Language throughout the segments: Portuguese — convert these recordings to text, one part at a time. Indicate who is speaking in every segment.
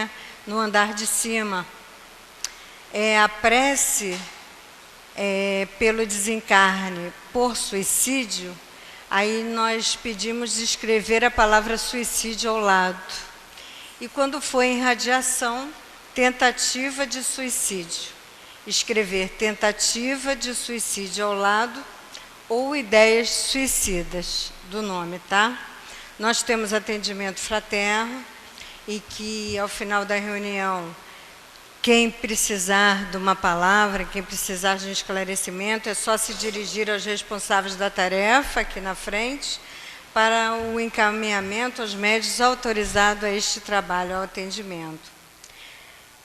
Speaker 1: né, no andar de cima. A prece pelo desencarne por suicídio, aí nós pedimos escrever a palavra suicídio ao lado. E quando for em radiação, tentativa de suicídio. Escrever tentativa de suicídio ao lado ou ideias suicidas do nome, tá? Nós temos atendimento fraterno e que ao final da reunião, quem precisar de uma palavra, quem precisar de um esclarecimento, é só se dirigir aos responsáveis da tarefa aqui na frente para o encaminhamento aos médios autorizados a este trabalho, ao atendimento.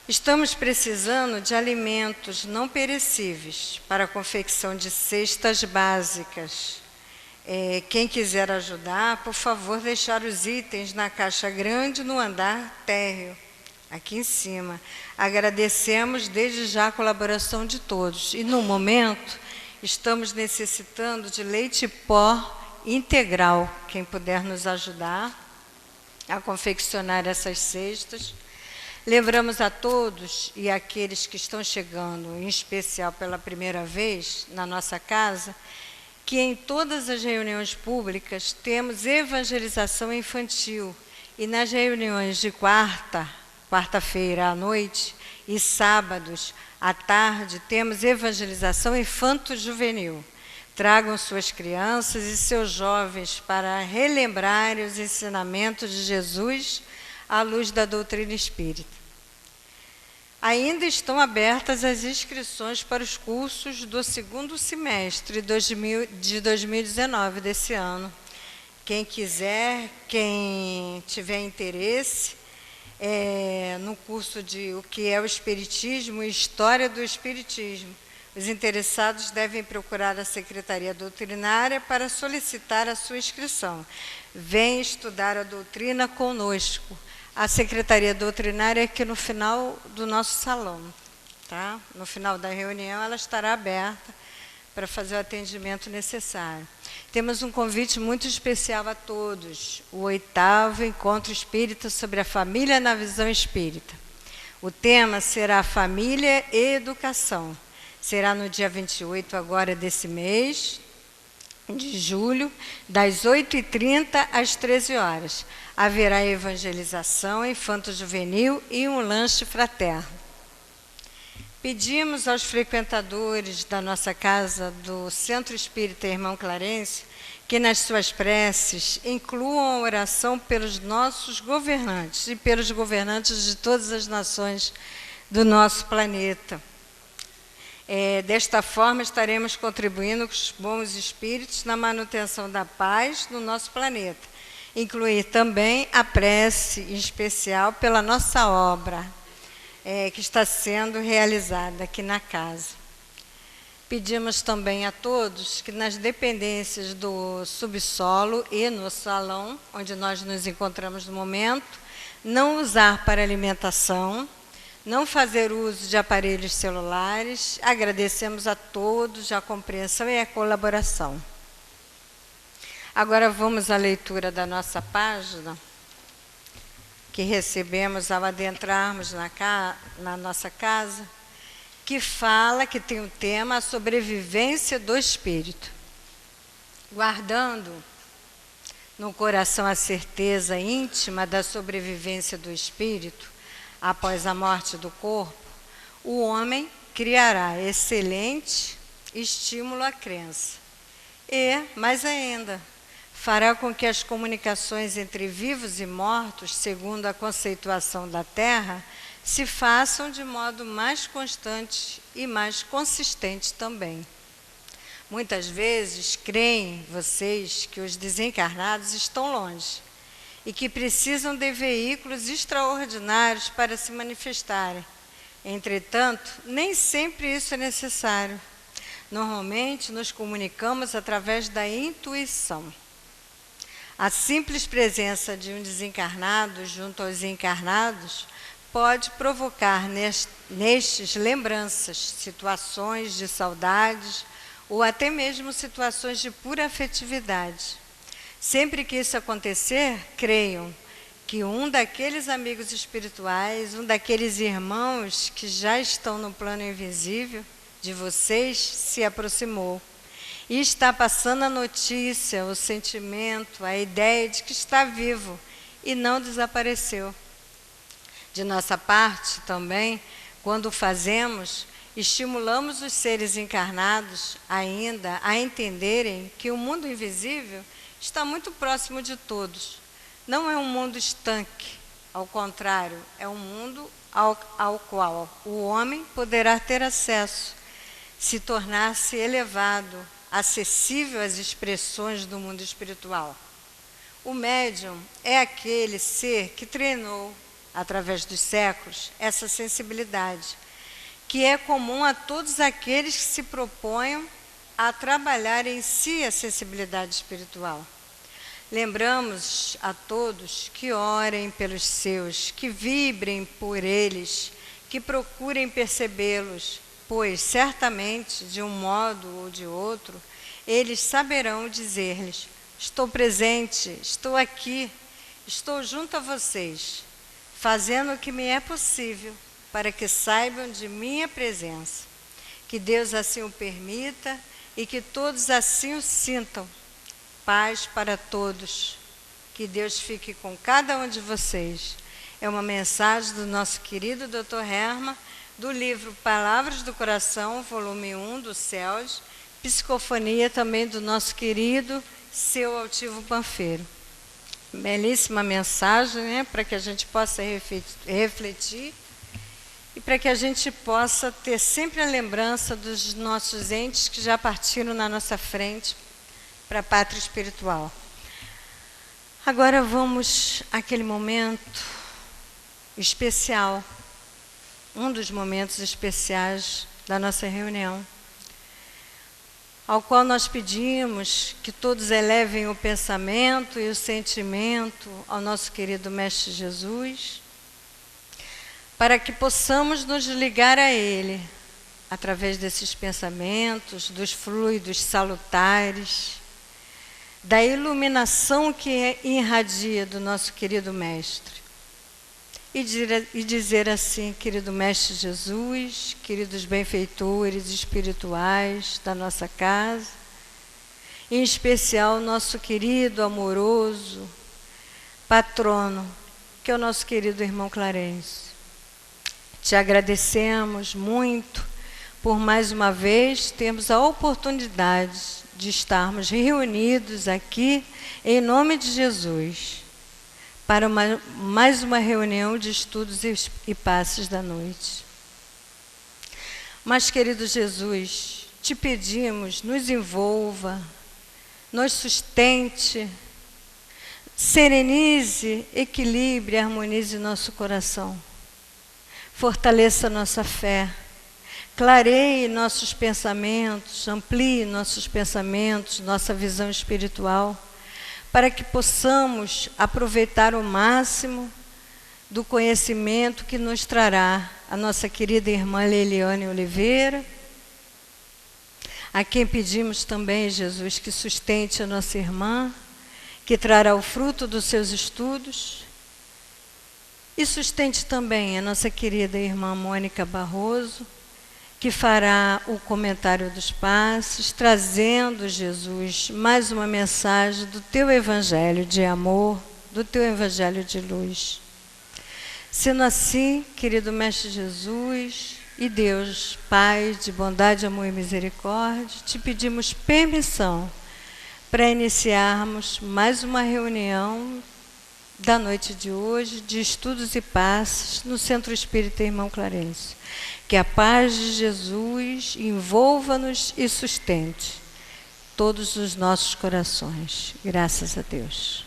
Speaker 1: Estamos precisando de alimentos não perecíveis para a confecção de cestas básicas. Quem quiser ajudar, por favor, deixar os itens na caixa grande no andar térreo, aqui em cima. Agradecemos desde já a colaboração de todos. E, no momento, estamos necessitando de leite pó integral. Quem puder nos ajudar a confeccionar essas cestas. Lembramos a todos e àqueles que estão chegando, em especial pela primeira vez, na nossa casa, que em todas as reuniões públicas temos evangelização infantil. E nas reuniões de quarta-feira à noite e sábados à tarde, temos evangelização infanto-juvenil. Tragam suas crianças e seus jovens para relembrarem os ensinamentos de Jesus à luz da doutrina espírita. Ainda estão abertas as inscrições para os cursos do segundo semestre de 2019, desse ano. Quem quiser, quem tiver interesse, no curso de o que é o Espiritismo e História do Espiritismo, os interessados devem procurar a Secretaria Doutrinária para solicitar a sua inscrição. Venha estudar a doutrina conosco. A Secretaria Doutrinária é aqui no final do nosso salão, tá? No final da reunião ela estará aberta para fazer o atendimento necessário. Temos um convite muito especial a todos, o 8º Encontro Espírita sobre a Família na Visão Espírita. O tema será Família e Educação. Será no dia 28 agora desse mês, de julho, das 8h30 às 13 horas. Haverá evangelização infanto-juvenil e um lanche fraterno. Pedimos aos frequentadores da nossa casa, do Centro Espírita Irmão Clarencio, que nas suas preces incluam a oração pelos nossos governantes e pelos governantes de todas as nações do nosso planeta. Desta forma, estaremos contribuindo com os bons espíritos na manutenção da paz no nosso planeta. Incluir também a prece em especial pela nossa obra, que está sendo realizada aqui na casa. Pedimos também a todos que nas dependências do subsolo e no salão, onde nós nos encontramos no momento, não usar para alimentação, não fazer uso de aparelhos celulares. Agradecemos a todos a compreensão e a colaboração. Agora vamos à leitura da nossa página, que recebemos ao adentrarmos na nossa casa, que fala, que tem o tema a sobrevivência do espírito. Guardando no coração a certeza íntima da sobrevivência do espírito, após a morte do corpo, o homem criará excelente estímulo à crença. E, mais ainda, fará com que as comunicações entre vivos e mortos, segundo a conceituação da Terra, se façam de modo mais constante e mais consistente também. Muitas vezes creem vocês que os desencarnados estão longe e que precisam de veículos extraordinários para se manifestarem. Entretanto, nem sempre isso é necessário. Normalmente, nos comunicamos através da intuição. A simples presença de um desencarnado junto aos encarnados pode provocar nestes lembranças, situações de saudades ou até mesmo situações de pura afetividade. Sempre que isso acontecer, creiam que um daqueles amigos espirituais, um daqueles irmãos que já estão no plano invisível de vocês, se aproximou. E está passando a notícia, o sentimento, a ideia de que está vivo e não desapareceu. De nossa parte também, quando o fazemos, estimulamos os seres encarnados ainda a entenderem que o mundo invisível está muito próximo de todos. Não é um mundo estanque, ao contrário, é um mundo ao qual o homem poderá ter acesso, se tornar-se elevado, acessível às expressões do mundo espiritual. O médium é aquele ser que treinou, através dos séculos, essa sensibilidade, que é comum a todos aqueles que se proponham a trabalhar em si a sensibilidade espiritual. Lembramos a todos que orem pelos seus, que vibrem por eles, que procurem percebê-los, pois certamente, de um modo ou de outro, eles saberão dizer-lhes: estou presente, estou aqui, estou junto a vocês, fazendo o que me é possível para que saibam de minha presença. Que Deus assim o permita e que todos assim o sintam. Paz para todos. Que Deus fique com cada um de vocês. É uma mensagem do nosso querido Dr. Hermann, do livro Palavras do Coração, volume 1, do CELS, psicofonia também do nosso querido Seu Altivo Panfeiro. Belíssima mensagem, né, para que a gente possa refletir e para que a gente possa ter sempre a lembrança dos nossos entes que já partiram na nossa frente para a pátria espiritual. Agora vamos àquele momento especial, um dos momentos especiais da nossa reunião, ao qual nós pedimos que todos elevem o pensamento e o sentimento ao nosso querido Mestre Jesus, para que possamos nos ligar a Ele, através desses pensamentos, dos fluidos salutares, da iluminação que irradia do nosso querido Mestre. E dizer assim: querido Mestre Jesus, queridos benfeitores espirituais da nossa casa, em especial nosso querido, amoroso patrono, que é o nosso querido irmão Clarencio. Te agradecemos muito por mais uma vez termos a oportunidade de estarmos reunidos aqui em nome de Jesus, para mais uma reunião de estudos e passes da noite. Mas, querido Jesus, te pedimos, nos envolva, nos sustente, serenize, equilibre, harmonize nosso coração, fortaleça nossa fé, clareie nossos pensamentos, amplie nossos pensamentos, nossa visão espiritual, para que possamos aproveitar o máximo do conhecimento que nos trará a nossa querida irmã Leiliane Oliveira, a quem pedimos também, Jesus, que sustente a nossa irmã, que trará o fruto dos seus estudos, e sustente também a nossa querida irmã Mônica Barroso, que fará o comentário dos passes, trazendo, Jesus, mais uma mensagem do teu evangelho de amor, do teu evangelho de luz. Sendo assim, querido Mestre Jesus e Deus, Pai de bondade, amor e misericórdia, te pedimos permissão para iniciarmos mais uma reunião da noite de hoje, de estudos e passes, no Centro Espírita Irmão Clarencio. Que a paz de Jesus envolva-nos e sustente todos os nossos corações. Graças a Deus.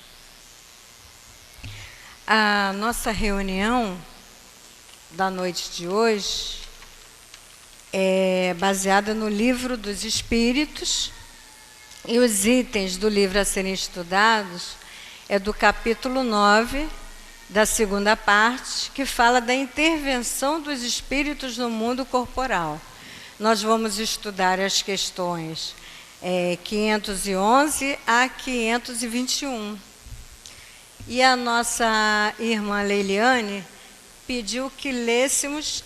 Speaker 1: A nossa reunião da noite de hoje é baseada no Livro dos Espíritos, e os itens do livro a serem estudados é do capítulo 9, da segunda parte, que fala da intervenção dos espíritos no mundo corporal. Nós vamos estudar as questões 511 a 521. E a nossa irmã Leiliane pediu que lêssemos,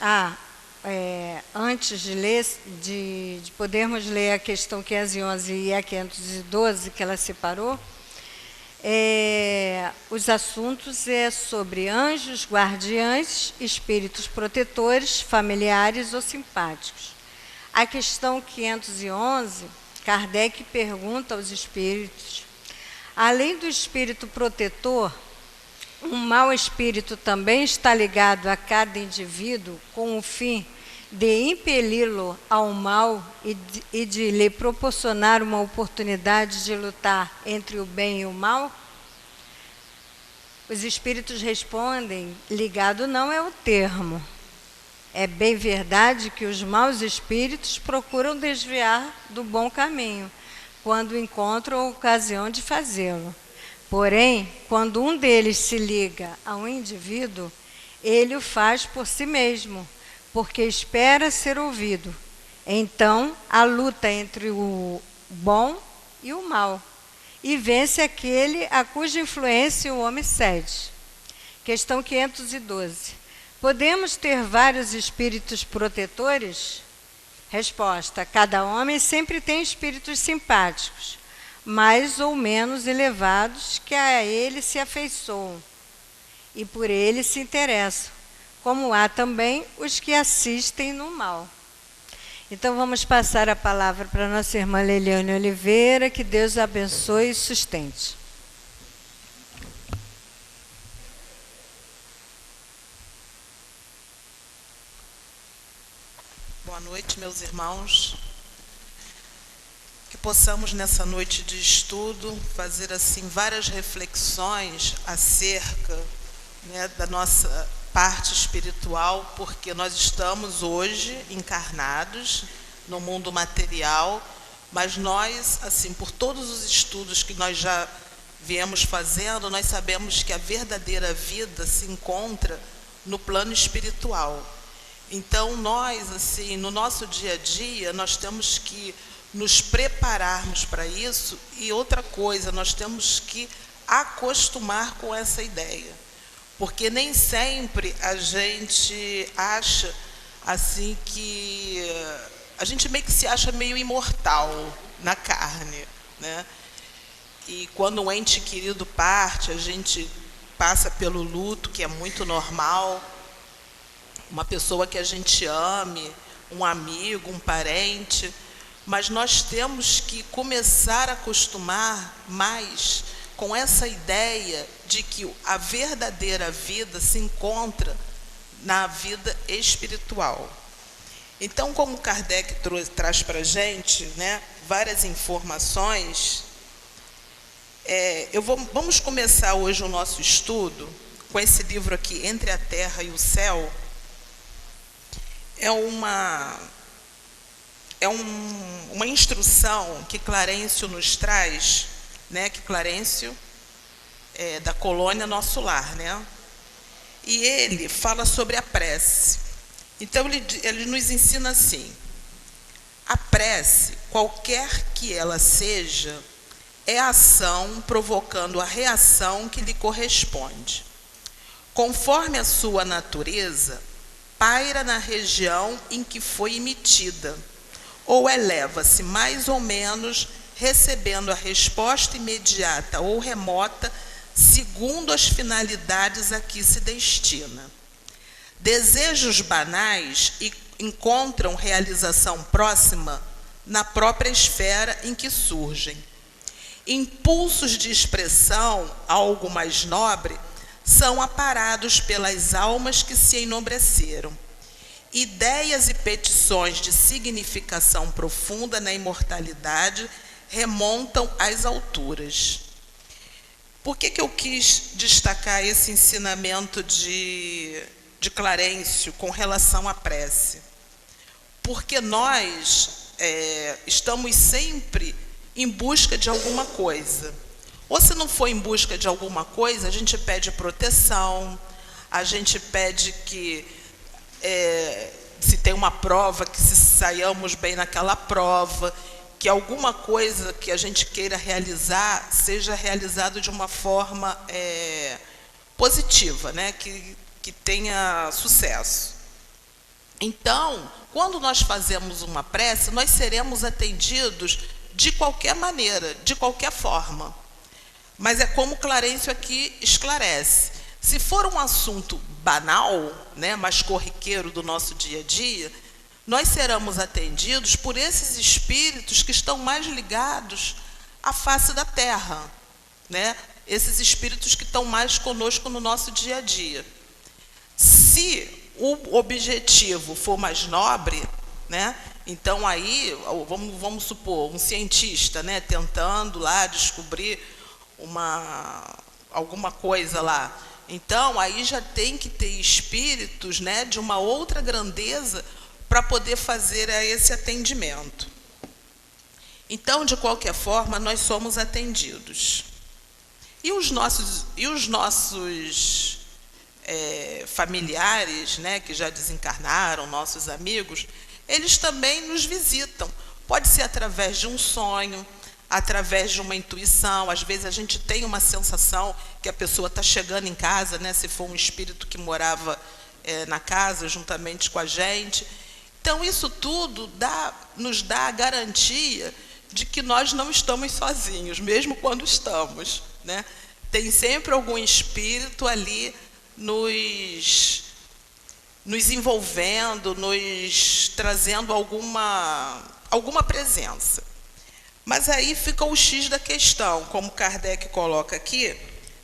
Speaker 1: antes de ler, de podermos ler a questão 511 e a 512, que ela separou, os assuntos sobre anjos, guardiães, espíritos protetores, familiares ou simpáticos. A questão 511, Kardec pergunta aos espíritos: além do espírito protetor, um mau espírito também está ligado a cada indivíduo com o fim de impeli-lo ao mal e de lhe proporcionar uma oportunidade de lutar entre o bem e o mal? Os espíritos respondem: ligado não é o termo. É bem verdade que os maus espíritos procuram desviar do bom caminho, quando encontram a ocasião de fazê-lo. Porém, quando um deles se liga a um indivíduo, ele o faz por si mesmo, porque espera ser ouvido. Então, a luta entre o bom e o mal, e vence aquele a cuja influência o homem cede. Questão 512. Podemos ter vários espíritos protetores? Resposta: cada homem sempre tem espíritos simpáticos, mais ou menos elevados, que a ele se afeiçoam e por ele se interessam, como há também os que assistem no mal. Então vamos passar a palavra para nossa irmã Leiliane Oliveira, que Deus a abençoe e sustente.
Speaker 2: Boa noite, meus irmãos. Que possamos, nessa noite de estudo, fazer assim várias reflexões acerca, da nossa parte espiritual, porque nós estamos hoje encarnados no mundo material, mas nós, assim, por todos os estudos que nós já viemos fazendo, nós sabemos que a verdadeira vida se encontra no plano espiritual. Então, nós, assim, no nosso dia a dia, nós temos que nos prepararmos para isso. E outra coisa, nós temos que acostumar com essa ideia. Porque nem sempre a gente acha, assim, que... A gente meio que se acha meio imortal na carne, né? E quando um ente querido parte, a gente passa pelo luto, que é muito normal. Uma pessoa que a gente ame, um amigo, um parente, mas nós temos que começar a acostumar mais com essa ideia de que a verdadeira vida se encontra na vida espiritual. Então, como Kardec traz para a gente, várias informações, vamos começar hoje o nosso estudo com esse livro aqui, Entre a Terra e o Céu. É uma instrução que Clarencio nos traz, que Clarencio é da colônia Nosso Lar, E ele fala sobre a prece. Então ele nos ensina assim: a prece, qualquer que ela seja, é a ação provocando a reação que lhe corresponde. Conforme a sua natureza, paira na região em que foi emitida, ou eleva-se mais ou menos, recebendo a resposta imediata ou remota, segundo as finalidades a que se destina. Desejos banais encontram realização próxima na própria esfera em que surgem. Impulsos de expressão, algo mais nobre, são aparados pelas almas que se enobreceram. Ideias e petições de significação profunda na imortalidade remontam às alturas. Por que eu quis destacar esse ensinamento de Clarencio com relação à prece? Porque nós estamos sempre em busca de alguma coisa. Ou se não for em busca de alguma coisa, a gente pede proteção, a gente pede que, se tem uma prova, que se saiamos bem naquela prova. que alguma coisa que a gente queira realizar seja realizado de uma forma positiva, né? Que tenha sucesso. Então, quando nós fazemos uma prece, nós seremos atendidos de qualquer maneira, de qualquer forma. Mas é como Clarencio aqui esclarece. Se for um assunto banal, né, mais corriqueiro do nosso dia a dia, nós seremos atendidos por esses espíritos que estão mais ligados à face da Terra, né? Esses espíritos que estão mais conosco no nosso dia a dia. Se o objetivo for mais nobre, né? Então aí, vamos supor, um cientista, né, tentando lá descobrir alguma coisa lá. Então, aí já tem que ter espíritos, né, de uma outra grandeza para poder fazer esse atendimento. Então, de qualquer forma, nós somos atendidos. E os nossos familiares, né, que já desencarnaram, nossos amigos, eles também nos visitam. Pode ser através de um sonho, através de uma intuição. Às vezes a gente tem uma sensação que a pessoa está chegando em casa, né, se for um espírito que morava na casa juntamente com a gente. Então, isso tudo nos dá a garantia de que nós não estamos sozinhos, mesmo quando estamos, né? Tem sempre algum espírito ali nos envolvendo, nos trazendo alguma presença. Mas aí fica o X da questão, como Kardec coloca aqui,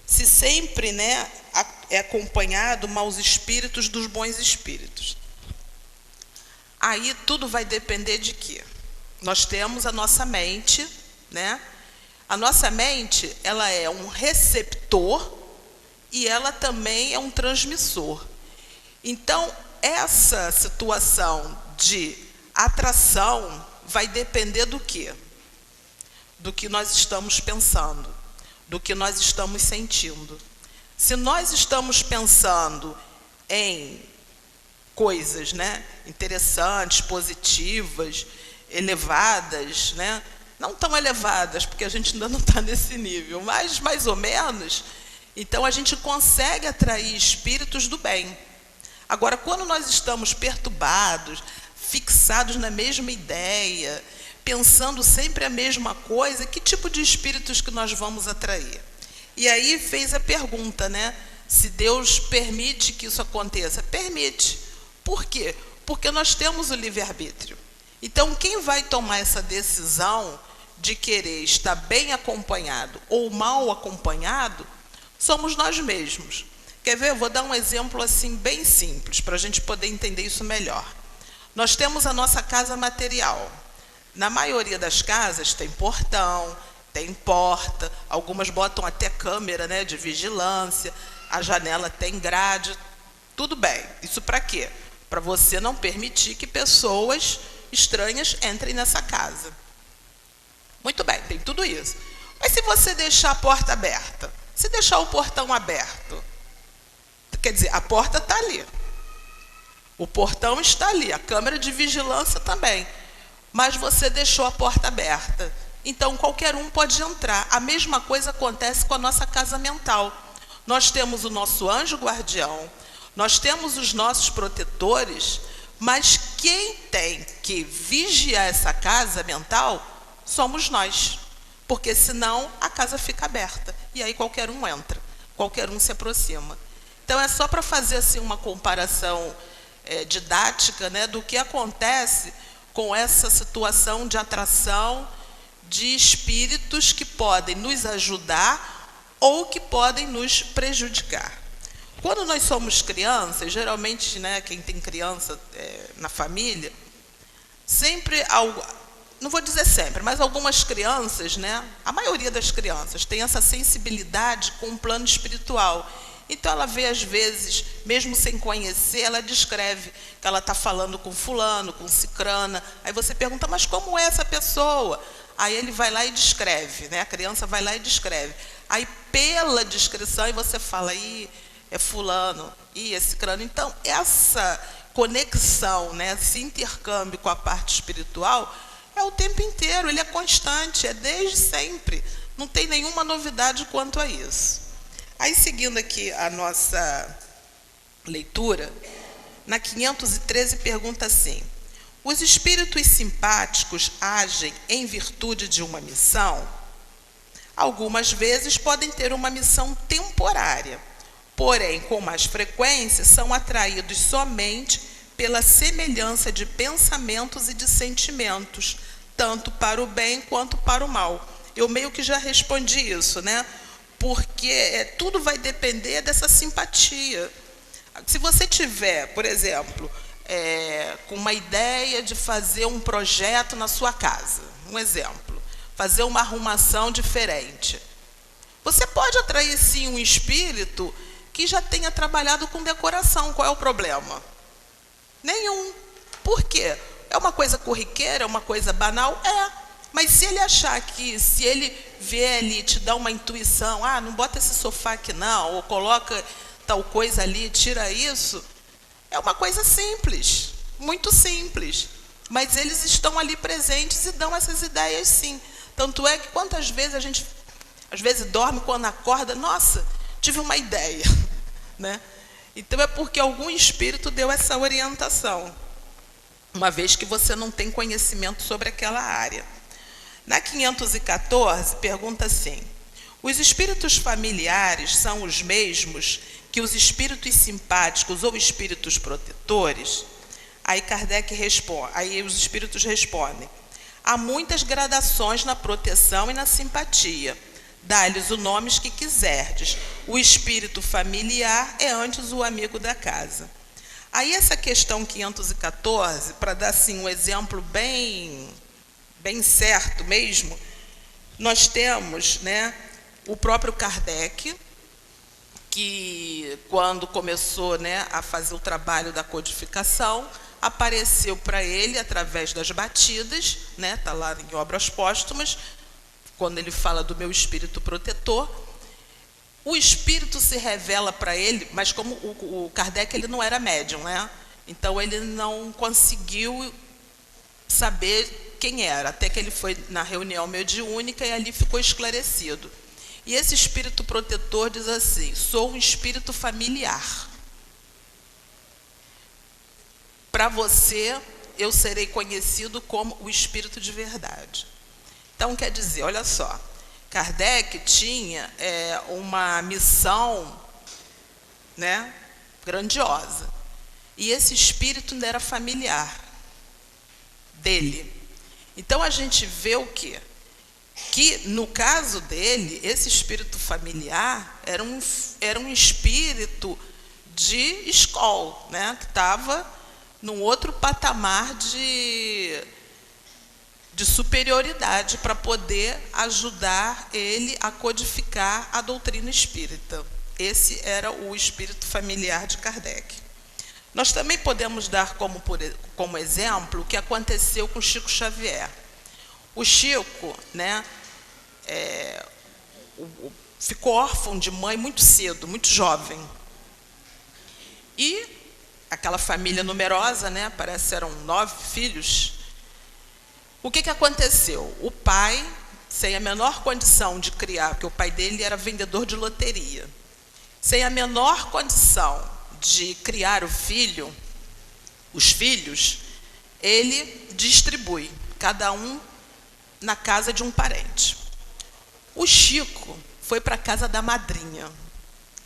Speaker 2: se sempre, né, é acompanhado maus espíritos dos bons espíritos. Aí tudo vai depender de quê? Nós temos a nossa mente, né? A nossa mente, ela é um receptor e ela também é um transmissor. Então, essa situação de atração vai depender do quê? Do que nós estamos pensando, do que nós estamos sentindo. Se nós estamos pensando em coisas, né, interessantes, positivas, elevadas, né, não tão elevadas, porque a gente ainda não está nesse nível, mas mais ou menos, então a gente consegue atrair espíritos do bem. Agora, quando nós estamos perturbados, fixados na mesma ideia, pensando sempre a mesma coisa, que tipo de espíritos que nós vamos atrair? E aí fez a pergunta, né? Se Deus permite que isso aconteça. Permite. Por quê? Porque nós temos o livre-arbítrio. Então, quem vai tomar essa decisão de querer estar bem acompanhado ou mal acompanhado, somos nós mesmos. Quer ver? Eu vou dar um exemplo assim bem simples, para a gente poder entender isso melhor. Nós temos a nossa casa material. Na maioria das casas tem portão, tem porta, algumas botam até câmera, né, de vigilância, a janela tem grade, tudo bem. Isso para quê? Para você não permitir que pessoas estranhas entrem nessa casa. Muito bem, tem tudo isso. Mas se você deixar a porta aberta, se deixar o portão aberto, quer dizer, a porta está ali, o portão está ali, a câmera de vigilância também, mas você deixou a porta aberta. Então, qualquer um pode entrar. A mesma coisa acontece com a nossa casa mental. Nós temos o nosso anjo guardião, nós temos os nossos protetores, mas quem tem que vigiar essa casa mental somos nós. Porque senão a casa fica aberta. E aí qualquer um entra, qualquer um se aproxima. Então, é só para fazer assim, uma comparação didática, né, do que acontece com essa situação de atração de espíritos que podem nos ajudar ou que podem nos prejudicar. Quando nós somos crianças, geralmente, né, quem tem criança na família, sempre, não vou dizer sempre, mas algumas crianças, né, a maioria das crianças tem essa sensibilidade com o plano espiritual. Então ela vê, às vezes, mesmo sem conhecer, ela descreve que ela está falando com fulano, com cicrana. Aí você pergunta, mas como é essa pessoa? Aí ele vai lá e descreve, né? A criança vai lá e descreve. Aí pela descrição, aí você fala, é fulano, é cicrano. Então, essa conexão, né, esse intercâmbio com a parte espiritual, É o tempo inteiro, ele é constante, é desde sempre. Não tem nenhuma novidade quanto a isso. Aí, seguindo aqui a nossa leitura, na 513 pergunta assim: os espíritos simpáticos agem em virtude de uma missão? Algumas vezes podem ter uma missão temporária, porém, com mais frequência, são atraídos somente pela semelhança de pensamentos e de sentimentos, tanto para o bem quanto para o mal. Eu meio que já respondi isso, né? Porque tudo vai depender dessa simpatia. Se você tiver, por exemplo, com uma ideia de fazer um projeto na sua casa, um exemplo, fazer uma arrumação diferente, você pode atrair sim um espírito que já tenha trabalhado com decoração. Qual é o problema? Nenhum. Por quê? É uma coisa corriqueira, é uma coisa banal? É. Mas se ele achar que, se ele vier ali e te dar uma intuição, não bota esse sofá aqui não, ou coloca tal coisa ali, tira isso, é uma coisa simples, muito simples. Mas eles estão ali presentes e dão essas ideias sim. Tanto é que quantas vezes a gente, às vezes dorme, quando acorda, nossa, tive uma ideia, né? Então é porque algum espírito deu essa orientação, uma vez que você não tem conhecimento sobre aquela área. Na 514, pergunta assim: os espíritos familiares são os mesmos que os espíritos simpáticos ou espíritos protetores? Aí Kardec responde, aí os espíritos respondem: há muitas gradações na proteção e na simpatia. Dá-lhes os nomes que quiserdes. O espírito familiar é antes o amigo da casa. Aí essa questão 514, para dar assim um exemplo bem certo mesmo, nós temos, né, o próprio Kardec, que quando começou, né, a fazer o trabalho da codificação, apareceu para ele através das batidas, né, está lá em Obras Póstumas, quando ele fala do meu espírito protetor. O espírito se revela para ele, mas como o Kardec ele não era médium, né? Então ele não conseguiu saber quem era, até que ele foi na reunião mediúnica e ali ficou esclarecido. E esse espírito protetor diz assim: sou um espírito familiar. Para você, eu serei conhecido como o espírito de verdade. Então, quer dizer, olha só, Kardec tinha uma missão, né, grandiosa. E esse espírito ainda era familiar dele. Então, a gente vê o quê? Que, no caso dele, esse espírito familiar era um espírito de escola, né, que estava num outro patamar de superioridade para poder ajudar ele a codificar a doutrina espírita. Esse era o espírito familiar de Kardec. Nós também podemos dar como exemplo o que aconteceu com Chico Xavier. O Chico, né, ficou órfão de mãe muito cedo, muito jovem. E aquela família numerosa, né, parece que eram 9 filhos. O que aconteceu? O pai, sem a menor condição de criar, porque o pai dele era vendedor de loteria, sem a menor condição de criar os filhos, ele distribui, cada um na casa de um parente. O Chico foi para a casa da madrinha,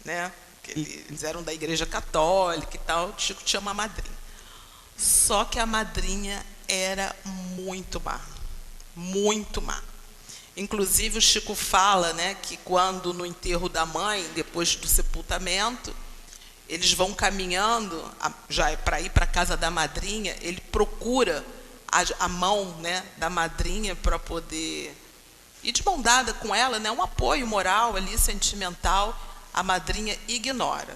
Speaker 2: né? Eles eram da igreja católica e tal, o Chico tinha uma madrinha. Só que a madrinha era muito má, muito má. Inclusive o Chico fala, né, que quando no enterro da mãe, depois do sepultamento, eles vão caminhando já para ir para a casa da madrinha, ele procura a mão, né, da madrinha para poder ir de mão dada com ela, né, um apoio moral ali, sentimental. A madrinha ignora.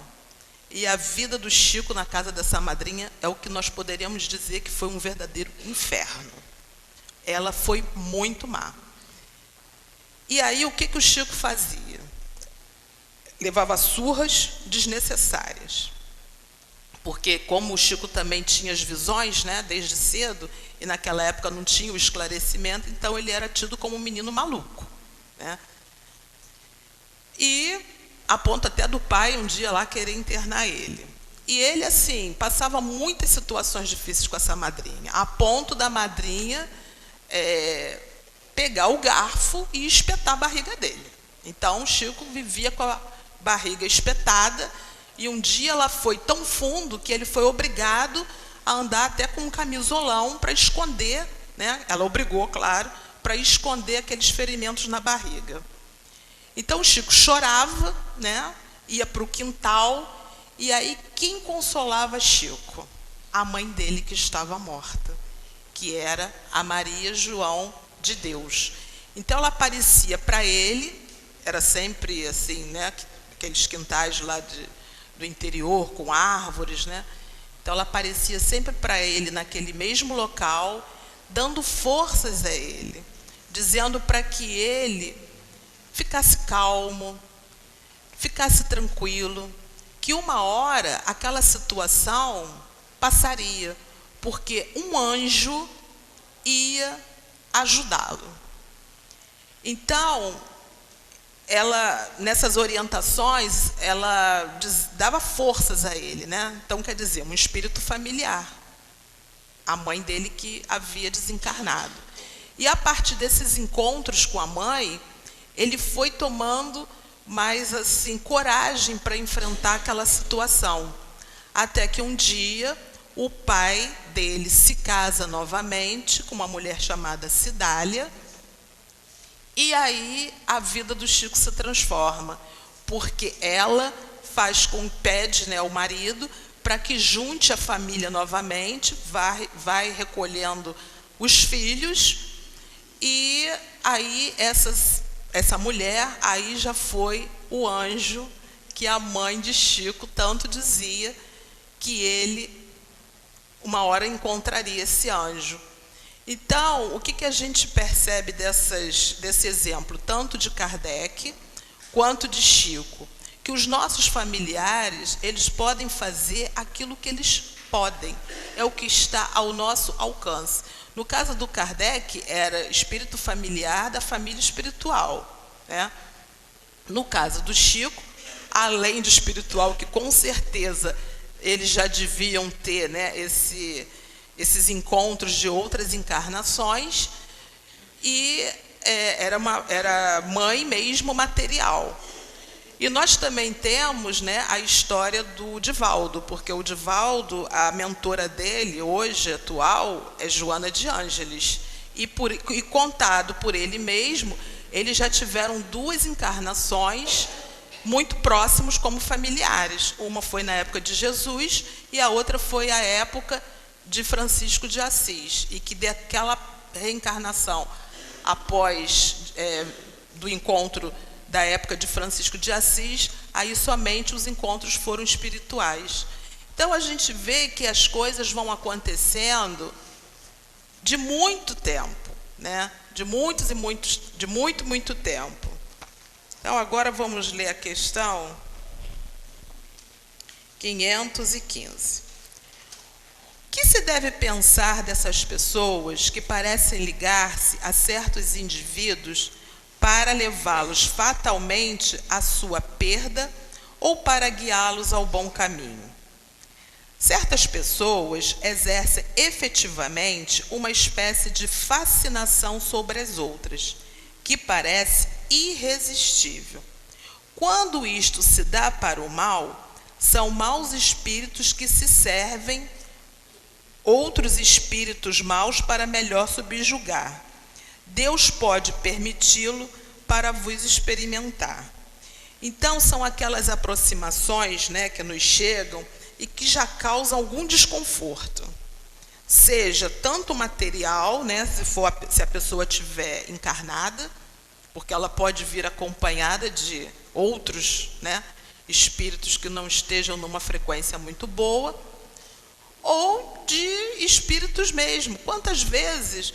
Speaker 2: E a vida do Chico na casa dessa madrinha é o que nós poderíamos dizer que foi um verdadeiro inferno. Ela foi muito má. E aí o que o Chico fazia? Levava surras desnecessárias. porque como o Chico também tinha as visões, né, desde cedo, e naquela época não tinha o esclarecimento, então ele era tido como um menino maluco, né? E a ponto até do pai um dia lá querer internar ele. E ele, assim, passava muitas situações difíceis com essa madrinha, a ponto da madrinha pegar o garfo e espetar a barriga dele. Então o Chico vivia com a barriga espetada, e um dia ela foi tão fundo que ele foi obrigado a andar até com um camisolão para esconder, né? Ela obrigou, claro, para esconder aqueles ferimentos na barriga. Então o Chico chorava, né? Ia para o quintal, e aí quem consolava Chico? A mãe dele, que estava morta, que era a Maria João de Deus. Então ela aparecia para ele, era sempre assim, né? Aqueles quintais lá do interior, com árvores, né? Então ela aparecia sempre para ele naquele mesmo local, dando forças a ele, dizendo para que ele ficasse calmo, ficasse tranquilo, que uma hora aquela situação passaria, porque um anjo ia ajudá-lo. Então, ela, nessas orientações, ela dava forças a ele, né? Então, quer dizer, um espírito familiar, a mãe dele que havia desencarnado. E a partir desses encontros com a mãe, ele foi tomando mais assim coragem para enfrentar aquela situação, até que um dia o pai dele se casa novamente com uma mulher chamada Cidália. E aí a vida do Chico se transforma, porque ela pede, né, o marido para que junte a família novamente, vai recolhendo os filhos, e aí essa mulher aí já foi o anjo que a mãe de Chico tanto dizia que ele uma hora encontraria esse anjo. Então, o que a gente percebe desse exemplo, tanto de Kardec quanto de Chico? Que os nossos familiares, eles podem fazer aquilo que eles podem, é o que está ao nosso alcance. No caso do Kardec, era espírito familiar da família espiritual, né? No caso do Chico, além do espiritual, que com certeza eles já deviam ter, né, esses encontros de outras encarnações, e era mãe mesmo material. E nós também temos, né, a história do Divaldo, porque o Divaldo, a mentora dele, hoje, atual, é Joana de Ângeles. E contado por ele mesmo, eles já tiveram 2 encarnações muito próximos como familiares. Uma foi na época de Jesus e a outra foi a época de Francisco de Assis. E que daquela reencarnação, após do encontro da época de Francisco de Assis, aí somente os encontros foram espirituais. Então a gente vê que as coisas vão acontecendo de muito tempo, né? De muito tempo. Então agora vamos ler a questão 515. O que se deve pensar dessas pessoas que parecem ligar-se a certos indivíduos para levá-los fatalmente à sua perda ou para guiá-los ao bom caminho? Certas pessoas exercem efetivamente uma espécie de fascinação sobre as outras, que parece irresistível. Quando isto se dá para o mal, são maus espíritos que se servem outros espíritos maus para melhor subjugar. Deus pode permiti-lo para vos experimentar. Então, são aquelas aproximações, né, que nos chegam e que já causam algum desconforto. Seja tanto material, né, se a pessoa estiver encarnada, porque ela pode vir acompanhada de outros, né, espíritos que não estejam numa frequência muito boa, ou de espíritos mesmo. Quantas vezes,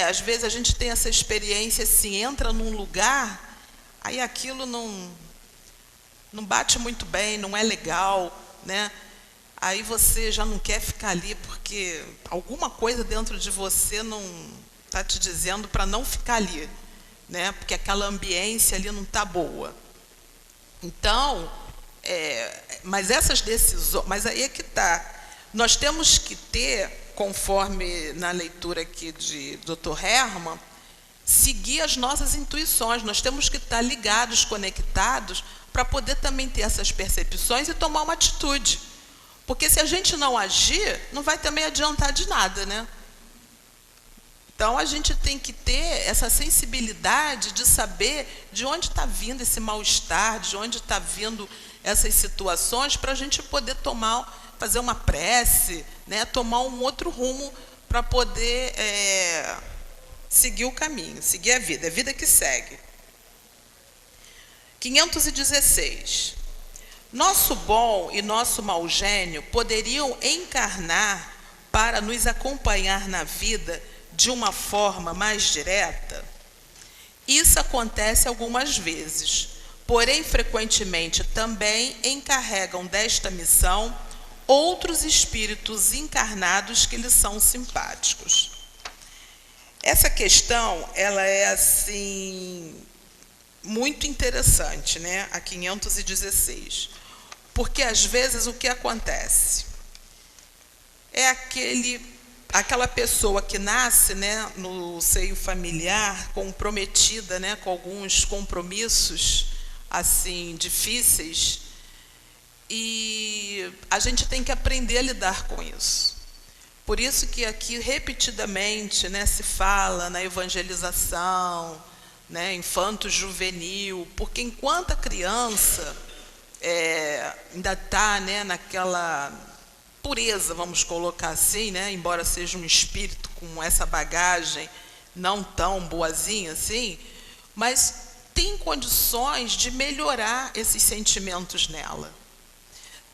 Speaker 2: às vezes a gente tem essa experiência assim, entra num lugar, aí aquilo não bate muito bem, não é legal, né? aí você já não quer ficar ali porque alguma coisa dentro de você não está te dizendo para não ficar ali, né? Porque aquela ambiência ali não está boa. Então, mas essas decisões, mas aí é que está. Nós temos que ter, conforme na leitura aqui de Dr. Herman, seguir as nossas intuições. Nós temos que estar ligados, conectados, para poder também ter essas percepções e tomar uma atitude. Porque se a gente não agir, não vai também adiantar de nada, né? Então, a gente tem que ter essa sensibilidade de saber de onde está vindo esse mal-estar, de onde está vindo essas situações, para a gente poder fazer uma prece, né? Tomar um outro rumo para poder seguir o caminho, seguir a vida. É a vida que segue. 516. Nosso bom e nosso mau gênio poderiam encarnar para nos acompanhar na vida de uma forma mais direta? Isso acontece algumas vezes, porém frequentemente também encarregam desta missão outros espíritos encarnados que lhes são simpáticos. Essa questão, ela é assim muito interessante, né? A 516. Porque às vezes o que acontece é aquela pessoa que nasce, né, no seio familiar, comprometida, né, com alguns compromissos assim difíceis, e a gente tem que aprender a lidar com isso. Por isso que aqui repetidamente, né, se fala na evangelização, né, infanto-juvenil, porque enquanto a criança ainda está, né, naquela pureza, vamos colocar assim, né, embora seja um espírito com essa bagagem não tão boazinha assim, mas tem condições de melhorar esses sentimentos nela.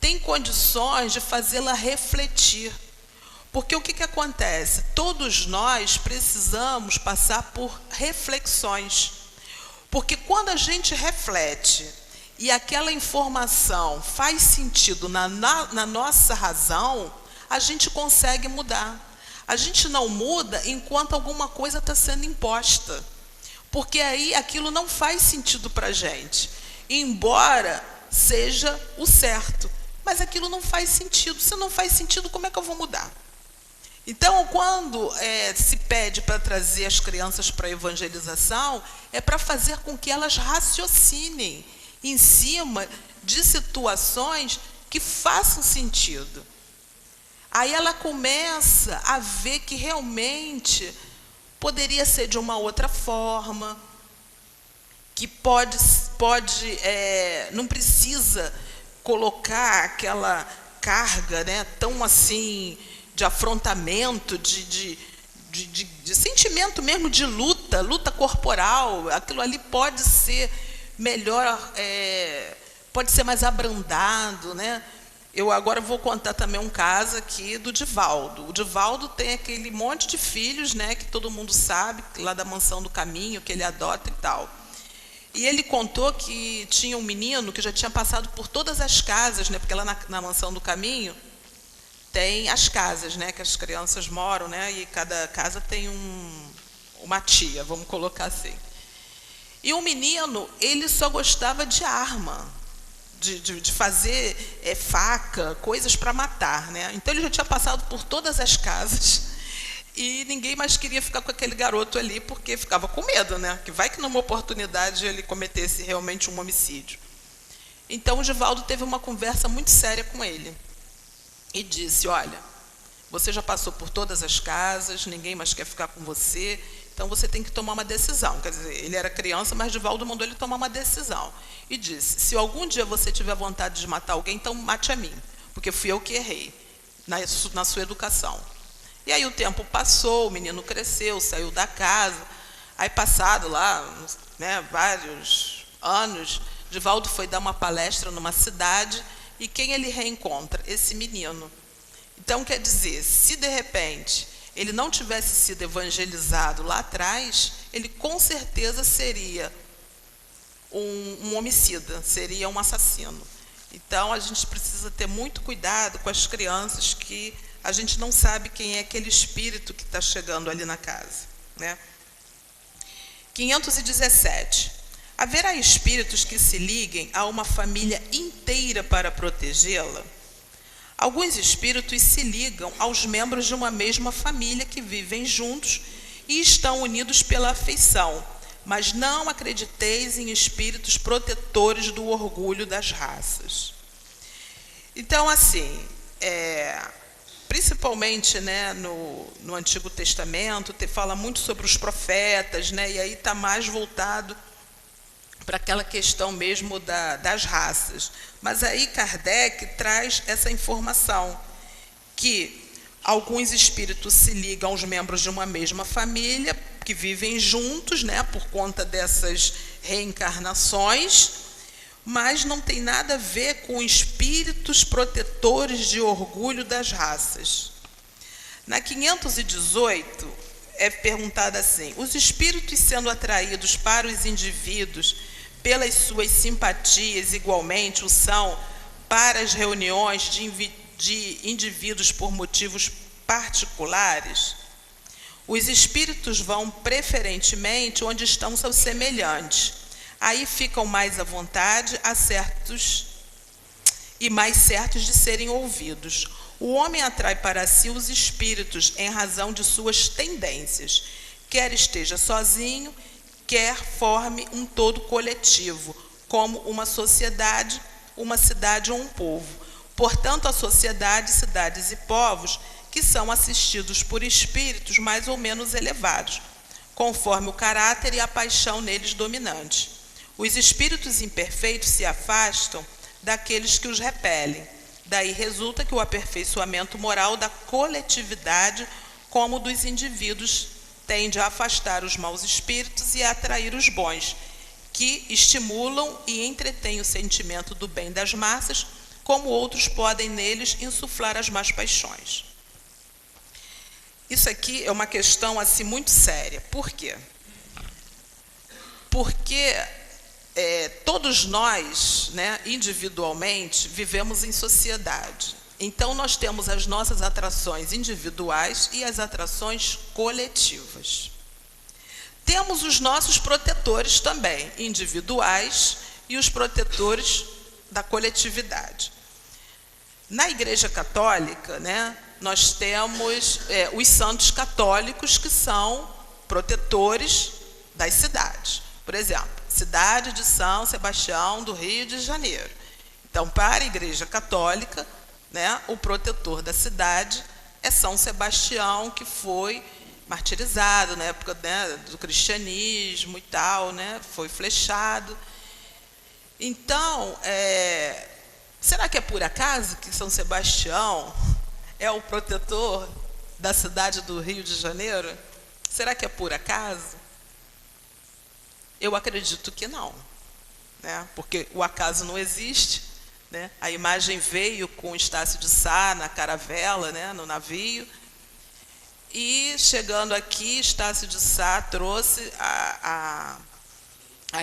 Speaker 2: Tem condições de fazê-la refletir. Porque o que acontece? Todos nós precisamos passar por reflexões. Porque quando a gente reflete e aquela informação faz sentido na nossa razão, a gente consegue mudar. A gente não muda enquanto alguma coisa está sendo imposta. Porque aí aquilo não faz sentido para a gente. Embora seja o certo. Mas aquilo não faz sentido. Se não faz sentido, como é que eu vou mudar? Então, quando se pede para trazer as crianças para a evangelização, é para fazer com que elas raciocinem em cima de situações que façam sentido. Aí ela começa a ver que realmente poderia ser de uma outra forma, que não precisa colocar aquela carga, né, tão assim, de afrontamento, de sentimento mesmo de luta corporal. Aquilo ali pode ser melhor, pode ser mais abrandado, né? Eu agora vou contar também um caso aqui do Divaldo. O Divaldo tem aquele monte de filhos, né, que todo mundo sabe, lá da Mansão do Caminho, que ele adota e tal. E ele contou que tinha um menino que já tinha passado por todas as casas, né, porque lá na Mansão do Caminho tem as casas, né, que as crianças moram, né, e cada casa tem uma tia, vamos colocar assim. E o menino, ele só gostava de arma, de fazer faca, coisas para matar, né? Então ele já tinha passado por todas as casas e ninguém mais queria ficar com aquele garoto ali porque ficava com medo, né? Que vai que numa oportunidade ele cometesse realmente um homicídio. Então o Divaldo teve uma conversa muito séria com ele e disse: olha, você já passou por todas as casas, ninguém mais quer ficar com você, então você tem que tomar uma decisão. Quer dizer, ele era criança, mas Divaldo mandou ele tomar uma decisão. E disse: se algum dia você tiver vontade de matar alguém, então mate a mim, porque fui eu que errei na sua educação. E aí o tempo passou, o menino cresceu, saiu da casa. Aí passado lá, né, vários anos, Divaldo foi dar uma palestra numa cidade e quem ele reencontra? Esse menino. Então, quer dizer, se de repente ele não tivesse sido evangelizado lá atrás, ele com certeza seria um homicida, seria um assassino. Então, a gente precisa ter muito cuidado com as crianças, que a gente não sabe quem é aquele espírito que está chegando ali na casa, né? 517. Haverá espíritos que se liguem a uma família inteira para protegê-la? Alguns espíritos se ligam aos membros de uma mesma família que vivem juntos e estão unidos pela afeição, mas não acrediteis em espíritos protetores do orgulho das raças. Então, assim, principalmente, né, no Antigo Testamento, fala muito sobre os profetas, né, e aí está mais voltado para aquela questão mesmo das raças. Mas aí Kardec traz essa informação, que alguns espíritos se ligam aos membros de uma mesma família, que vivem juntos, né, por conta dessas reencarnações, mas não tem nada a ver com espíritos protetores de orgulho das raças. Na 518, é perguntado assim: os espíritos sendo atraídos para os indivíduos pelas suas simpatias, igualmente o são para as reuniões de indivíduos por motivos particulares? Os espíritos vão preferentemente onde estão seus semelhantes. Aí ficam mais à vontade, e mais certos de serem ouvidos. O homem atrai para si os espíritos em razão de suas tendências, quer esteja sozinho, quer forme um todo coletivo, como uma sociedade, uma cidade ou um povo. Portanto, a sociedade, cidades e povos que são assistidos por espíritos mais ou menos elevados, conforme o caráter e a paixão neles dominante. Os espíritos imperfeitos se afastam daqueles que os repelem. Daí resulta que o aperfeiçoamento moral da coletividade, como dos indivíduos, tende a afastar os maus espíritos e a atrair os bons, que estimulam e entretêm o sentimento do bem das massas, como outros podem neles insuflar as más paixões. Isso aqui é uma questão assim muito séria. Por quê? Porque todos nós, né, individualmente, vivemos em sociedade. Então, nós temos as nossas atrações individuais e as atrações coletivas. Temos os nossos protetores também, individuais, e os protetores da coletividade. Na Igreja Católica, né, nós temos os santos católicos, que são protetores das cidades. Por exemplo, cidade de São Sebastião do Rio de Janeiro. Então, para a Igreja Católica, né, o protetor da cidade é São Sebastião, que foi martirizado na época, né, do cristianismo e tal, né, foi flechado. Então, será que é por acaso que São Sebastião é o protetor da cidade do Rio de Janeiro? Será que é por acaso? Eu acredito que não, né? Porque o acaso não existe, né? A imagem veio com Estácio de Sá na caravela, né, no navio, e chegando aqui, Estácio de Sá trouxe a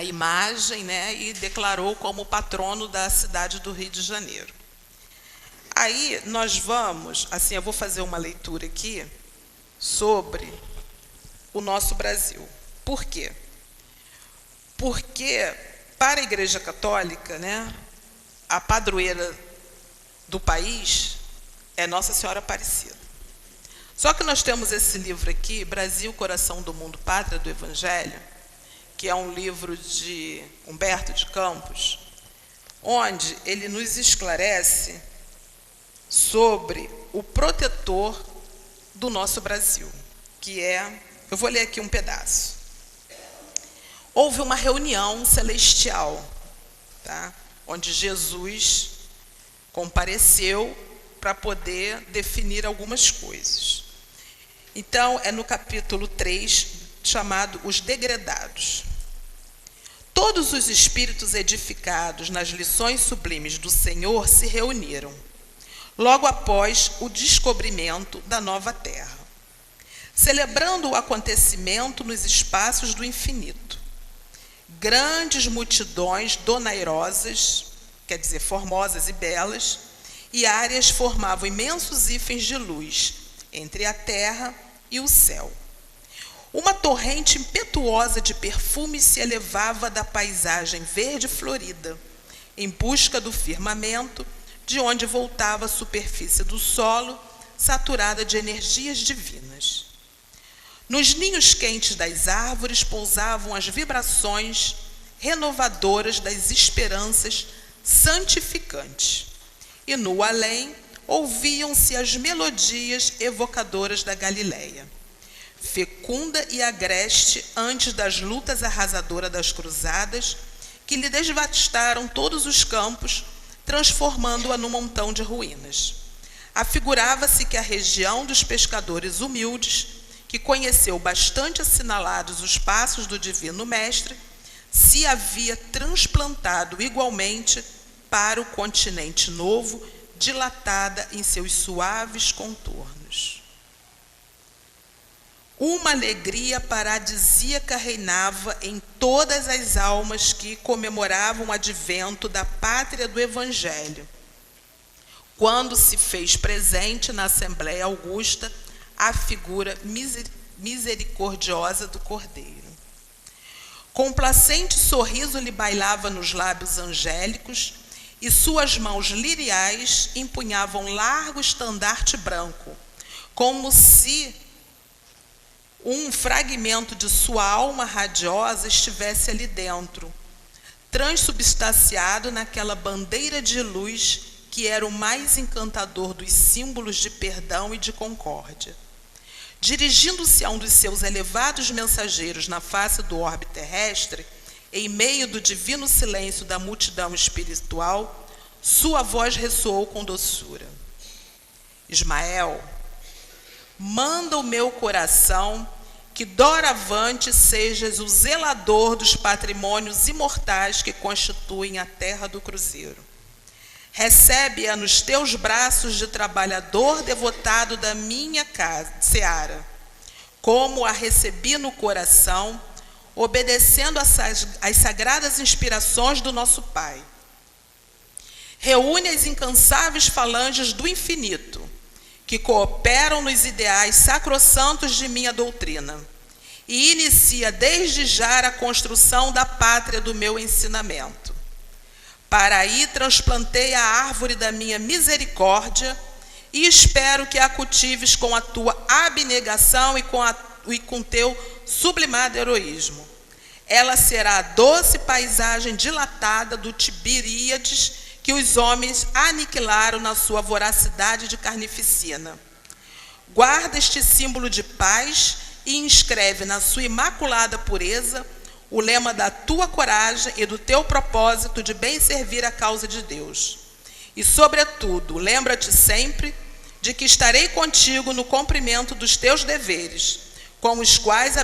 Speaker 2: imagem, né, e declarou como patrono da cidade do Rio de Janeiro. Aí nós vamos, assim, eu vou fazer uma leitura aqui sobre o nosso Brasil. Por quê? Porque, para a Igreja Católica, né, a padroeira do país é Nossa Senhora Aparecida. Só que nós temos esse livro aqui, Brasil, Coração do Mundo, Pátria do Evangelho, que é um livro de Humberto de Campos, onde ele nos esclarece sobre o protetor do nosso Brasil, que é... Eu vou ler aqui um pedaço. Houve uma reunião celestial, tá? Onde Jesus compareceu para poder definir algumas coisas. Então, é no capítulo 3, chamado Os Degredados. Todos os espíritos edificados nas lições sublimes do Senhor se reuniram, logo após o descobrimento da nova terra, celebrando o acontecimento nos espaços do infinito. Grandes multidões donairosas quer dizer, formosas e belas, e áreas formavam imensos hífens de luz entre a terra e o céu. Uma torrente impetuosa de perfume se elevava da paisagem verde florida, em busca do firmamento, de onde voltava a superfície do solo, saturada de energias divinas. Nos ninhos quentes das árvores pousavam as vibrações renovadoras das esperanças santificantes, e no além ouviam-se as melodias evocadoras da Galileia, fecunda e agreste antes das lutas arrasadoras das cruzadas, que lhe devastaram todos os campos, transformando-a num montão de ruínas. Afigurava-se que a região dos pescadores humildes, que conheceu bastante assinalados os passos do Divino Mestre, se havia transplantado igualmente para o continente novo, dilatada em seus suaves contornos. Uma alegria paradisíaca reinava em todas as almas que comemoravam o advento da pátria do Evangelho, quando se fez presente na Assembleia Augusta a figura misericordiosa do Cordeiro. Complacente sorriso lhe bailava nos lábios angélicos, e suas mãos liriais empunhavam largo estandarte branco, como se um fragmento de sua alma radiosa estivesse ali dentro, transubstanciado naquela bandeira de luz que era o mais encantador dos símbolos de perdão e de concórdia. Dirigindo-se a um dos seus elevados mensageiros na face do orbe terrestre, em meio do divino silêncio da multidão espiritual, sua voz ressoou com doçura. Ismael, manda o meu coração que doravante sejas o zelador dos patrimônios imortais que constituem a terra do cruzeiro. Recebe-a nos teus braços de trabalhador devotado da minha seara, como a recebi no coração, obedecendo às sagradas inspirações do nosso Pai. Reúne as incansáveis falanges do infinito, que cooperam nos ideais sacrossantos de minha doutrina, e inicia desde já a construção da pátria do meu ensinamento. Para aí transplantei a árvore da minha misericórdia e espero que a cultives com a tua abnegação e com teu sublimado heroísmo. Ela será a doce paisagem dilatada do Tiberíades que os homens aniquilaram na sua voracidade de carnificina. Guarda este símbolo de paz e inscreve na sua imaculada pureza o lema da tua coragem e do teu propósito de bem servir a causa de Deus. E, sobretudo, lembra-te sempre de que estarei contigo no cumprimento dos teus deveres, com os quais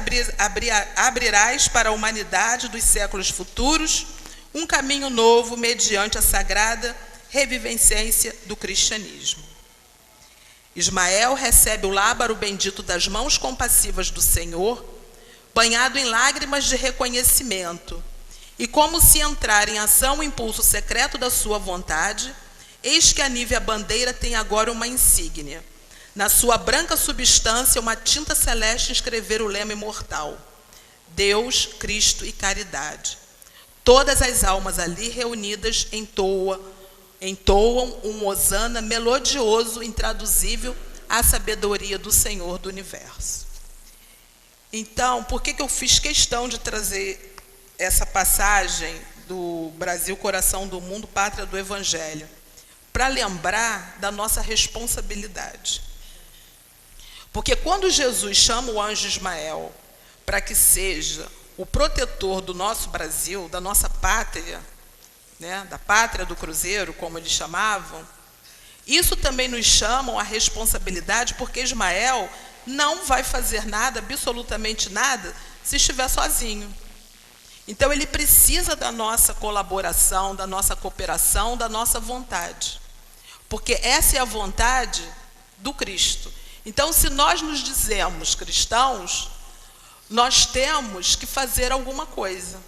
Speaker 2: abrirás para a humanidade dos séculos futuros um caminho novo mediante a sagrada revivescência do cristianismo. Ismael recebe o lábaro bendito das mãos compassivas do Senhor, banhado em lágrimas de reconhecimento, e como se entrar em ação o impulso secreto da sua vontade, eis que a nívea bandeira tem agora uma insígnia. Na sua branca substância, uma tinta celeste escrever o lema imortal: Deus, Cristo e caridade. Todas as almas ali reunidas entoam um hosana melodioso, intraduzível à sabedoria do Senhor do Universo. Então, por que eu fiz questão de trazer essa passagem do Brasil, coração do mundo, pátria do Evangelho? Para lembrar da nossa responsabilidade. Porque quando Jesus chama o anjo Ismael para que seja o protetor do nosso Brasil, da nossa pátria, né, da pátria do cruzeiro, como eles chamavam, isso também nos chama a responsabilidade, porque Ismael não vai fazer nada, absolutamente nada, se estiver sozinho. Então, ele precisa da nossa colaboração, da nossa cooperação, da nossa vontade. Porque essa é a vontade do Cristo. Então, se nós nos dizemos cristãos, nós temos que fazer alguma coisa.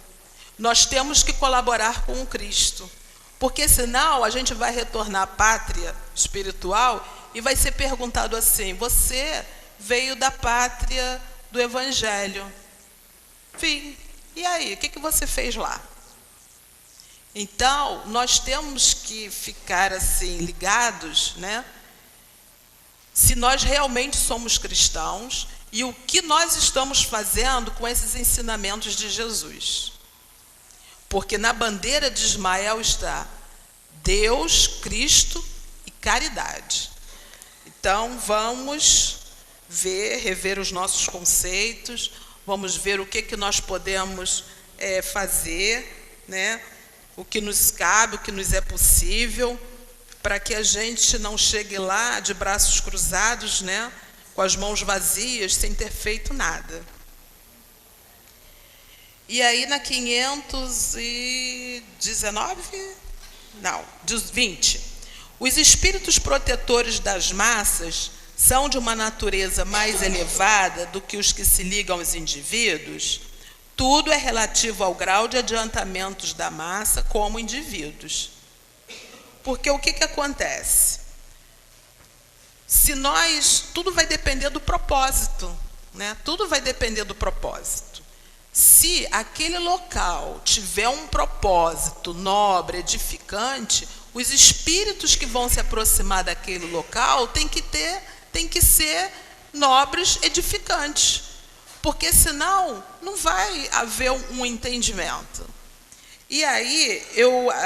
Speaker 2: Nós temos que colaborar com o Cristo. Porque senão a gente vai retornar à pátria espiritual e vai ser perguntado assim: você veio da pátria do Evangelho. Fim. E aí, o que você fez lá? Então, nós temos que ficar assim ligados, né? Se nós realmente somos cristãos e o que nós estamos fazendo com esses ensinamentos de Jesus. Porque na bandeira de Ismael está Deus, Cristo e caridade. Então, vamos rever os nossos conceitos, vamos ver o que nós podemos fazer, né? O que nos cabe, o que nos é possível, para que a gente não chegue lá de braços cruzados, né? Com as mãos vazias, sem ter feito nada. E aí, na 20, os espíritos protetores das massas são de uma natureza mais elevada do que os que se ligam aos indivíduos. Tudo é relativo ao grau de adiantamentos da massa como indivíduos. Porque o que acontece? Tudo vai depender do propósito, né? Tudo vai depender do propósito. Se aquele local tiver um propósito nobre, edificante, os espíritos que vão se aproximar daquele local têm que ser nobres, edificantes. Porque senão não vai haver um entendimento. E aí,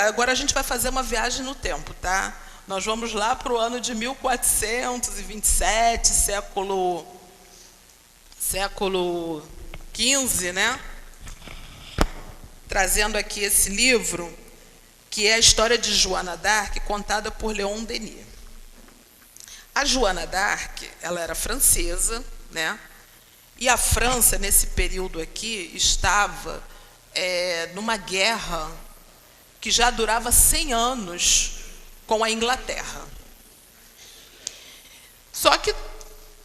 Speaker 2: agora a gente vai fazer uma viagem no tempo, tá? Nós vamos lá para o ano de 1427, século XV, né? Trazendo aqui esse livro, que é a história de Joana d'Arc, contada por Leon Denis. A Joana d'Arc, ela era francesa, né? E a França, nesse período aqui, estava numa guerra que já durava 100 anos com a Inglaterra. Só que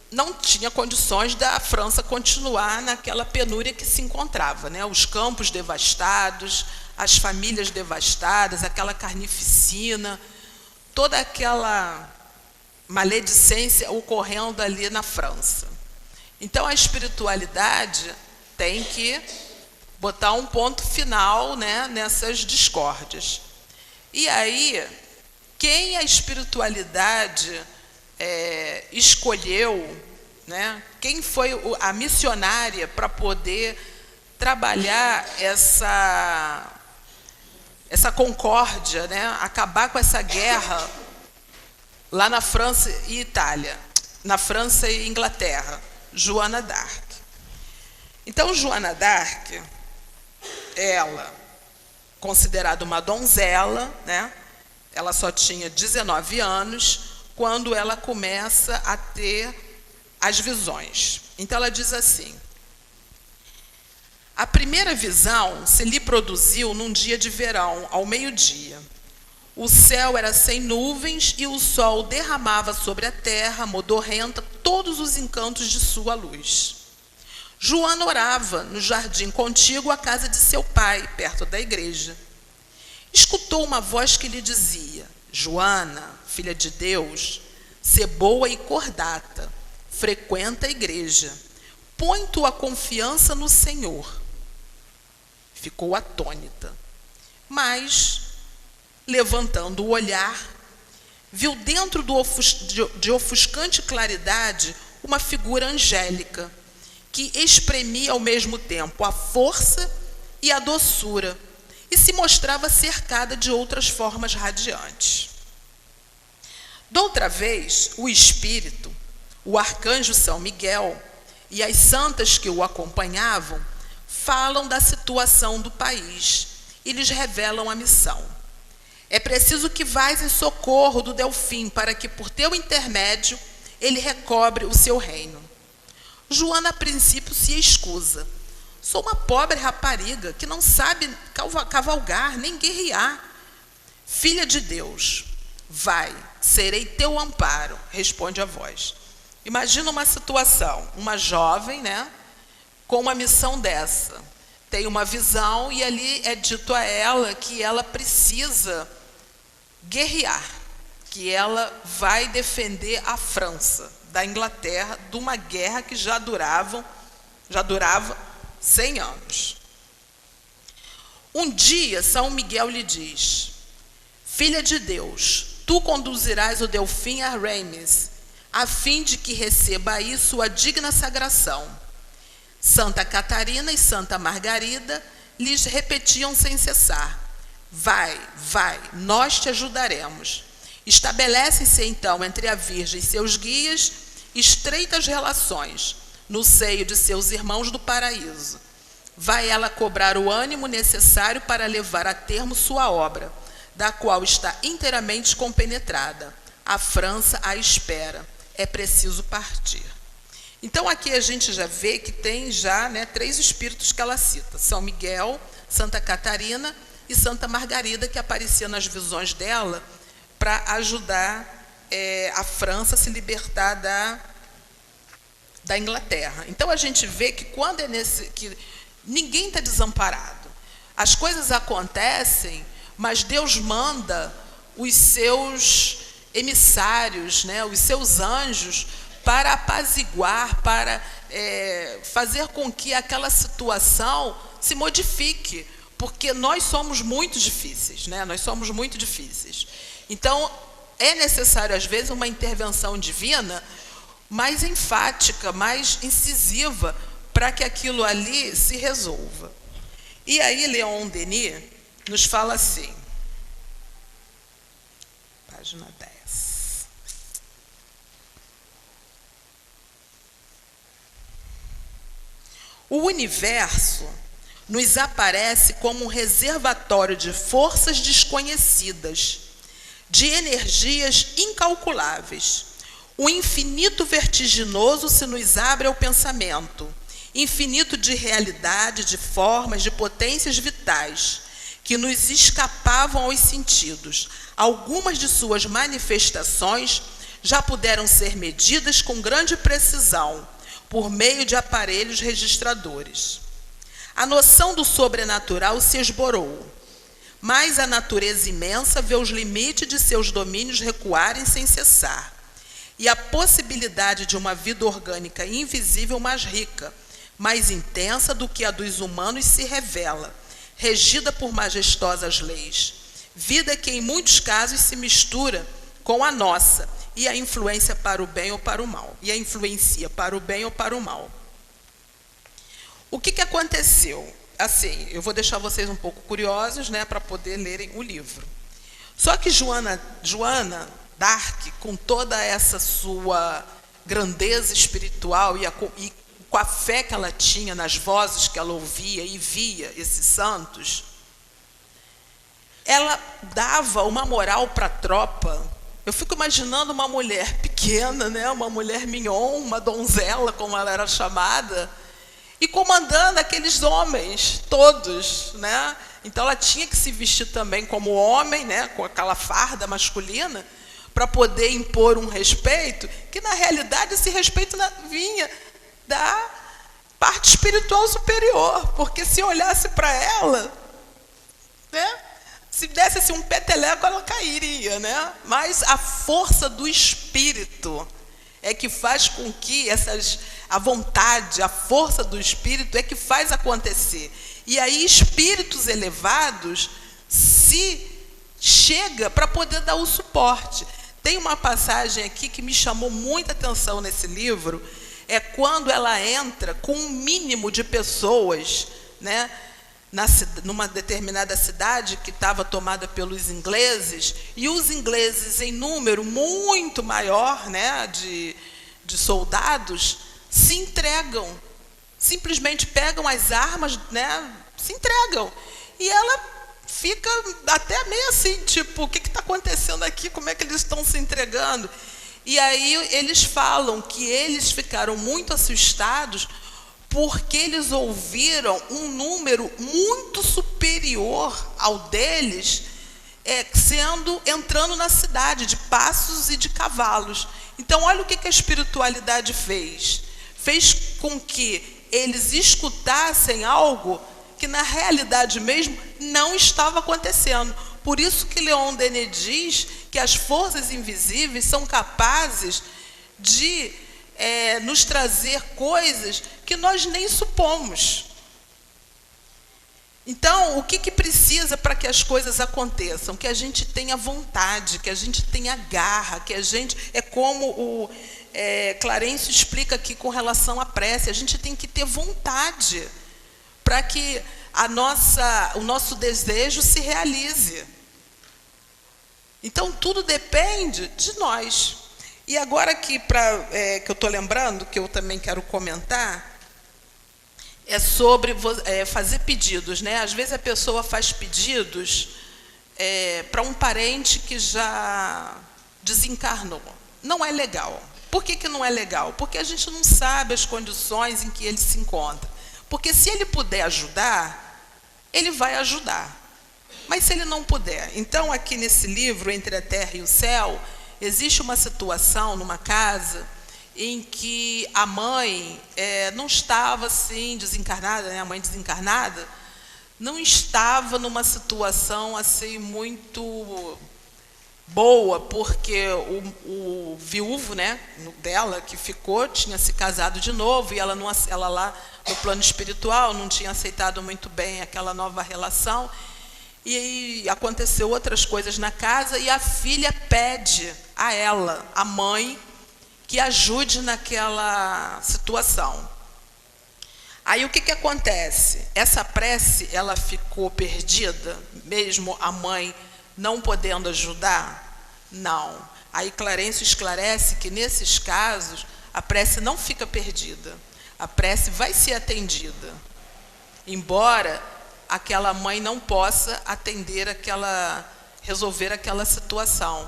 Speaker 2: não tinha condições da França continuar naquela penúria que se encontrava, né? Os campos devastados, as famílias devastadas, aquela carnificina, toda aquela maledicência ocorrendo ali na França. Então, a espiritualidade tem que botar um ponto final, né, nessas discórdias. E aí, quem a espiritualidade escolheu, né, quem foi a missionária para poder trabalhar essa concórdia, né, acabar com essa guerra lá na França e Itália, na França e Inglaterra? Joana d'Arc. Então, Joana d'Arc, ela, considerada uma donzela, né? Ela só tinha 19 anos quando ela começa a ter as visões. Então, ela diz assim: a primeira visão se lhe produziu num dia de verão, ao meio-dia. O céu era sem nuvens e o sol derramava sobre a terra, modorrenta, todos os encantos de sua luz. Joana orava no jardim contíguo à casa de seu pai, perto da igreja. Escutou uma voz que lhe dizia: Joana, filha de Deus, sê boa e cordata, frequenta a igreja, põe tua confiança no Senhor. Ficou atônita, mas, levantando o olhar, viu dentro de ofuscante claridade uma figura angélica, que espremia ao mesmo tempo a força e a doçura, e se mostrava cercada de outras formas radiantes. Doutra vez, o Espírito, o arcanjo São Miguel e as santas que o acompanhavam falam da situação do país e lhes revelam a missão. É preciso que vás em socorro do Delfim, para que, por teu intermédio, ele recobre o seu reino. Joana, a princípio, se excusa. Sou uma pobre rapariga que não sabe cavalgar nem guerrear. Filha de Deus, vai, serei teu amparo, responde a voz. Imagina uma situação, uma jovem, né, com uma missão dessa. Tem uma visão e ali é dito a ela que ela precisa guerrear, que ela vai defender a França da Inglaterra de uma guerra que já durava 100 anos. Um dia, São Miguel lhe diz: filha de Deus, tu conduzirás o Delfim a Reims, a fim de que receba aí sua digna sagração. Santa Catarina e Santa Margarida lhes repetiam sem cessar: vai, vai, nós te ajudaremos. Estabelecem-se então entre a Virgem e seus guias estreitas relações no seio de seus irmãos do paraíso. Vai ela cobrar o ânimo necessário para levar a termo sua obra, da qual está inteiramente compenetrada. A França a espera. É preciso partir. Então aqui a gente já vê que tem já, né, 3 espíritos que ela cita: São Miguel, Santa Catarina e Santa Margarida, que aparecia nas visões dela para ajudar a França a se libertar da Inglaterra. Então a gente vê que quando que ninguém está desamparado. As coisas acontecem, mas Deus manda os seus emissários, né, os seus anjos, para apaziguar, para fazer com que aquela situação se modifique, porque nós somos muito difíceis, né? Nós somos muito difíceis. Então, é necessário, às vezes, uma intervenção divina mais enfática, mais incisiva, para que aquilo ali se resolva. E aí, Leon Denis nos fala assim, página 10. O universo nos aparece como um reservatório de forças desconhecidas, de energias incalculáveis. O infinito vertiginoso se nos abre ao pensamento, infinito de realidade, de formas, de potências vitais, que nos escapavam aos sentidos. Algumas de suas manifestações já puderam ser medidas com grande precisão, por meio de aparelhos registradores. A noção do sobrenatural se esborou, mas a natureza imensa vê os limites de seus domínios recuarem sem cessar, e a possibilidade de uma vida orgânica invisível mais rica, mais intensa do que a dos humanos se revela, regida por majestosas leis, vida que em muitos casos se mistura com a nossa, e a influência para o bem ou para o mal. E a influencia para o bem ou para o mal. O que aconteceu? Assim, eu vou deixar vocês um pouco curiosos, né, para poder lerem o livro. Só que Joana d'Arc, com toda essa sua grandeza espiritual e com a fé que ela tinha nas vozes que ela ouvia e via esses santos, ela dava uma moral para a tropa. Eu fico imaginando uma mulher pequena, né, uma mulher mignon, uma donzela, como ela era chamada, e comandando aqueles homens todos, né? Então ela tinha que se vestir também como homem, né, com aquela farda masculina, para poder impor um respeito, que na realidade esse respeito vinha da parte espiritual superior, porque se olhasse para ela, né, se desse assim, um peteleco, ela cairia, né? Mas a força do Espírito é que faz com que a vontade, a força do Espírito é que faz acontecer. E aí espíritos elevados se chega para poder dar o suporte. Tem uma passagem aqui que me chamou muita atenção nesse livro, é quando ela entra com um mínimo de pessoas, né, numa determinada cidade que estava tomada pelos ingleses, e os ingleses, em número muito maior, né, de soldados, se entregam, simplesmente pegam as armas, né, se entregam. E ela fica até meio assim, tipo, o que está acontecendo aqui? Como é que eles estão se entregando? E aí eles falam que eles ficaram muito assustados porque eles ouviram um número muito superior ao deles entrando na cidade, de passos e de cavalos. Então, olha o que a espiritualidade fez. Fez com que eles escutassem algo que, na realidade mesmo, não estava acontecendo. Por isso que Leon Denis diz que as forças invisíveis são capazes de nos trazer coisas que nós nem supomos. Então, o que precisa para que as coisas aconteçam? Que a gente tenha vontade, que a gente tenha garra, que a gente... É como o Clarencio explica aqui com relação à prece, a gente tem que ter vontade para que o nosso desejo se realize. Então, tudo depende de nós. E agora aqui, que eu estou lembrando, que eu também quero comentar, é sobre fazer pedidos, né? Às vezes a pessoa faz pedidos para um parente que já desencarnou. Não é legal. Por que não é legal? Porque a gente não sabe as condições em que ele se encontra. Porque se ele puder ajudar, ele vai ajudar. Mas se ele não puder... Então, aqui nesse livro, Entre a Terra e o Céu, existe uma situação numa casa em que a mãe não estava assim desencarnada, né? A mãe desencarnada não estava numa situação assim muito boa, porque o viúvo, né, dela que ficou tinha se casado de novo e ela lá no plano espiritual não tinha aceitado muito bem aquela nova relação, e aí aconteceu outras coisas na casa e a filha pede a ela, a mãe, que ajude naquela situação. Aí o que acontece? Essa prece, ela ficou perdida, mesmo a mãe não podendo ajudar? Não. Aí Clarencio esclarece que nesses casos a prece não fica perdida. A prece vai ser atendida. Embora aquela mãe não possa resolver aquela situação.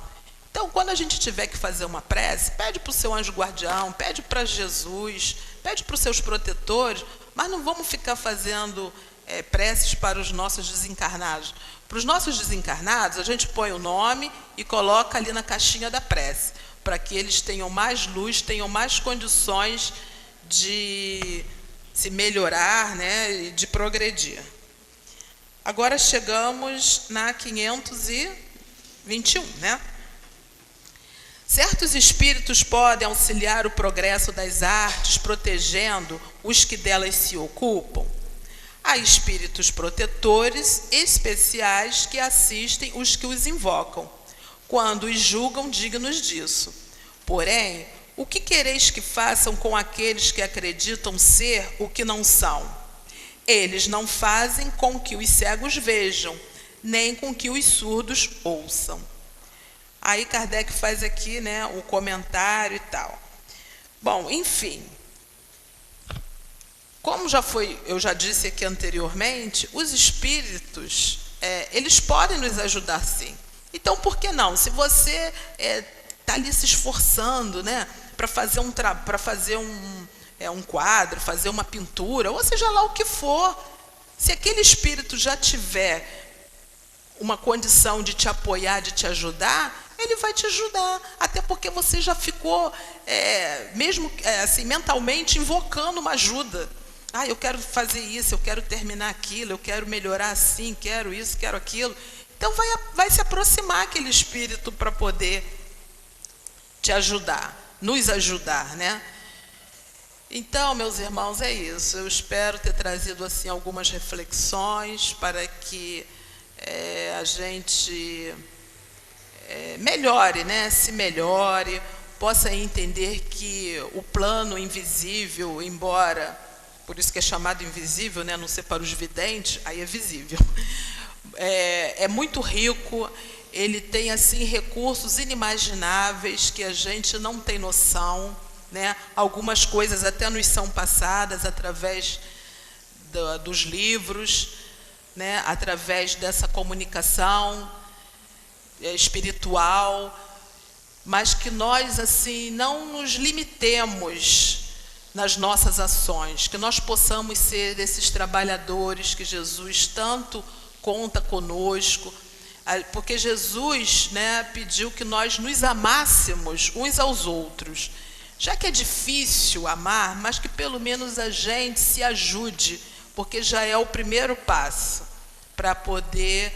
Speaker 2: Então, quando a gente tiver que fazer uma prece, pede para o seu anjo guardião, pede para Jesus, pede para os seus protetores, mas não vamos ficar fazendo preces para os nossos desencarnados. Para os nossos desencarnados, a gente põe o nome e coloca ali na caixinha da prece, para que eles tenham mais luz, tenham mais condições de se melhorar, né, e de progredir. Agora chegamos na 521, né? Certos espíritos podem auxiliar o progresso das artes, protegendo os que delas se ocupam. Há espíritos protetores especiais que assistem os que os invocam, quando os julgam dignos disso. Porém, o que quereis que façam com aqueles que acreditam ser o que não são? Eles não fazem com que os cegos vejam, nem com que os surdos ouçam. Aí Kardec faz aqui, né, um comentário e tal. Bom, enfim, como eu já disse aqui anteriormente, os espíritos, eles podem nos ajudar sim. Então, por que não? Se você está ali se esforçando, né, para fazer um quadro, fazer uma pintura, ou seja lá o que for, se aquele espírito já tiver uma condição de te apoiar, de te ajudar, ele vai te ajudar, até porque você já ficou, mesmo assim, mentalmente, invocando uma ajuda. Ah, eu quero fazer isso, eu quero terminar aquilo, eu quero melhorar assim, quero isso, quero aquilo. Então, vai se aproximar aquele espírito para poder te ajudar, nos ajudar, né? Então, meus irmãos, é isso. Eu espero ter trazido assim algumas reflexões para que a gente melhore, né? Se melhore, possa entender que o plano invisível, embora, por isso que é chamado invisível, né? Não ser para os videntes, aí é visível. É muito rico, ele tem assim recursos inimagináveis que a gente não tem noção, né? Algumas coisas até nos são passadas através dos livros, né? Através dessa comunicação espiritual, mas que nós assim não nos limitemos nas nossas ações, que nós possamos ser esses trabalhadores que Jesus tanto conta conosco, porque Jesus, né, pediu que nós nos amássemos uns aos outros. Já que é difícil amar, mas que pelo menos a gente se ajude, porque já é o primeiro passo para poder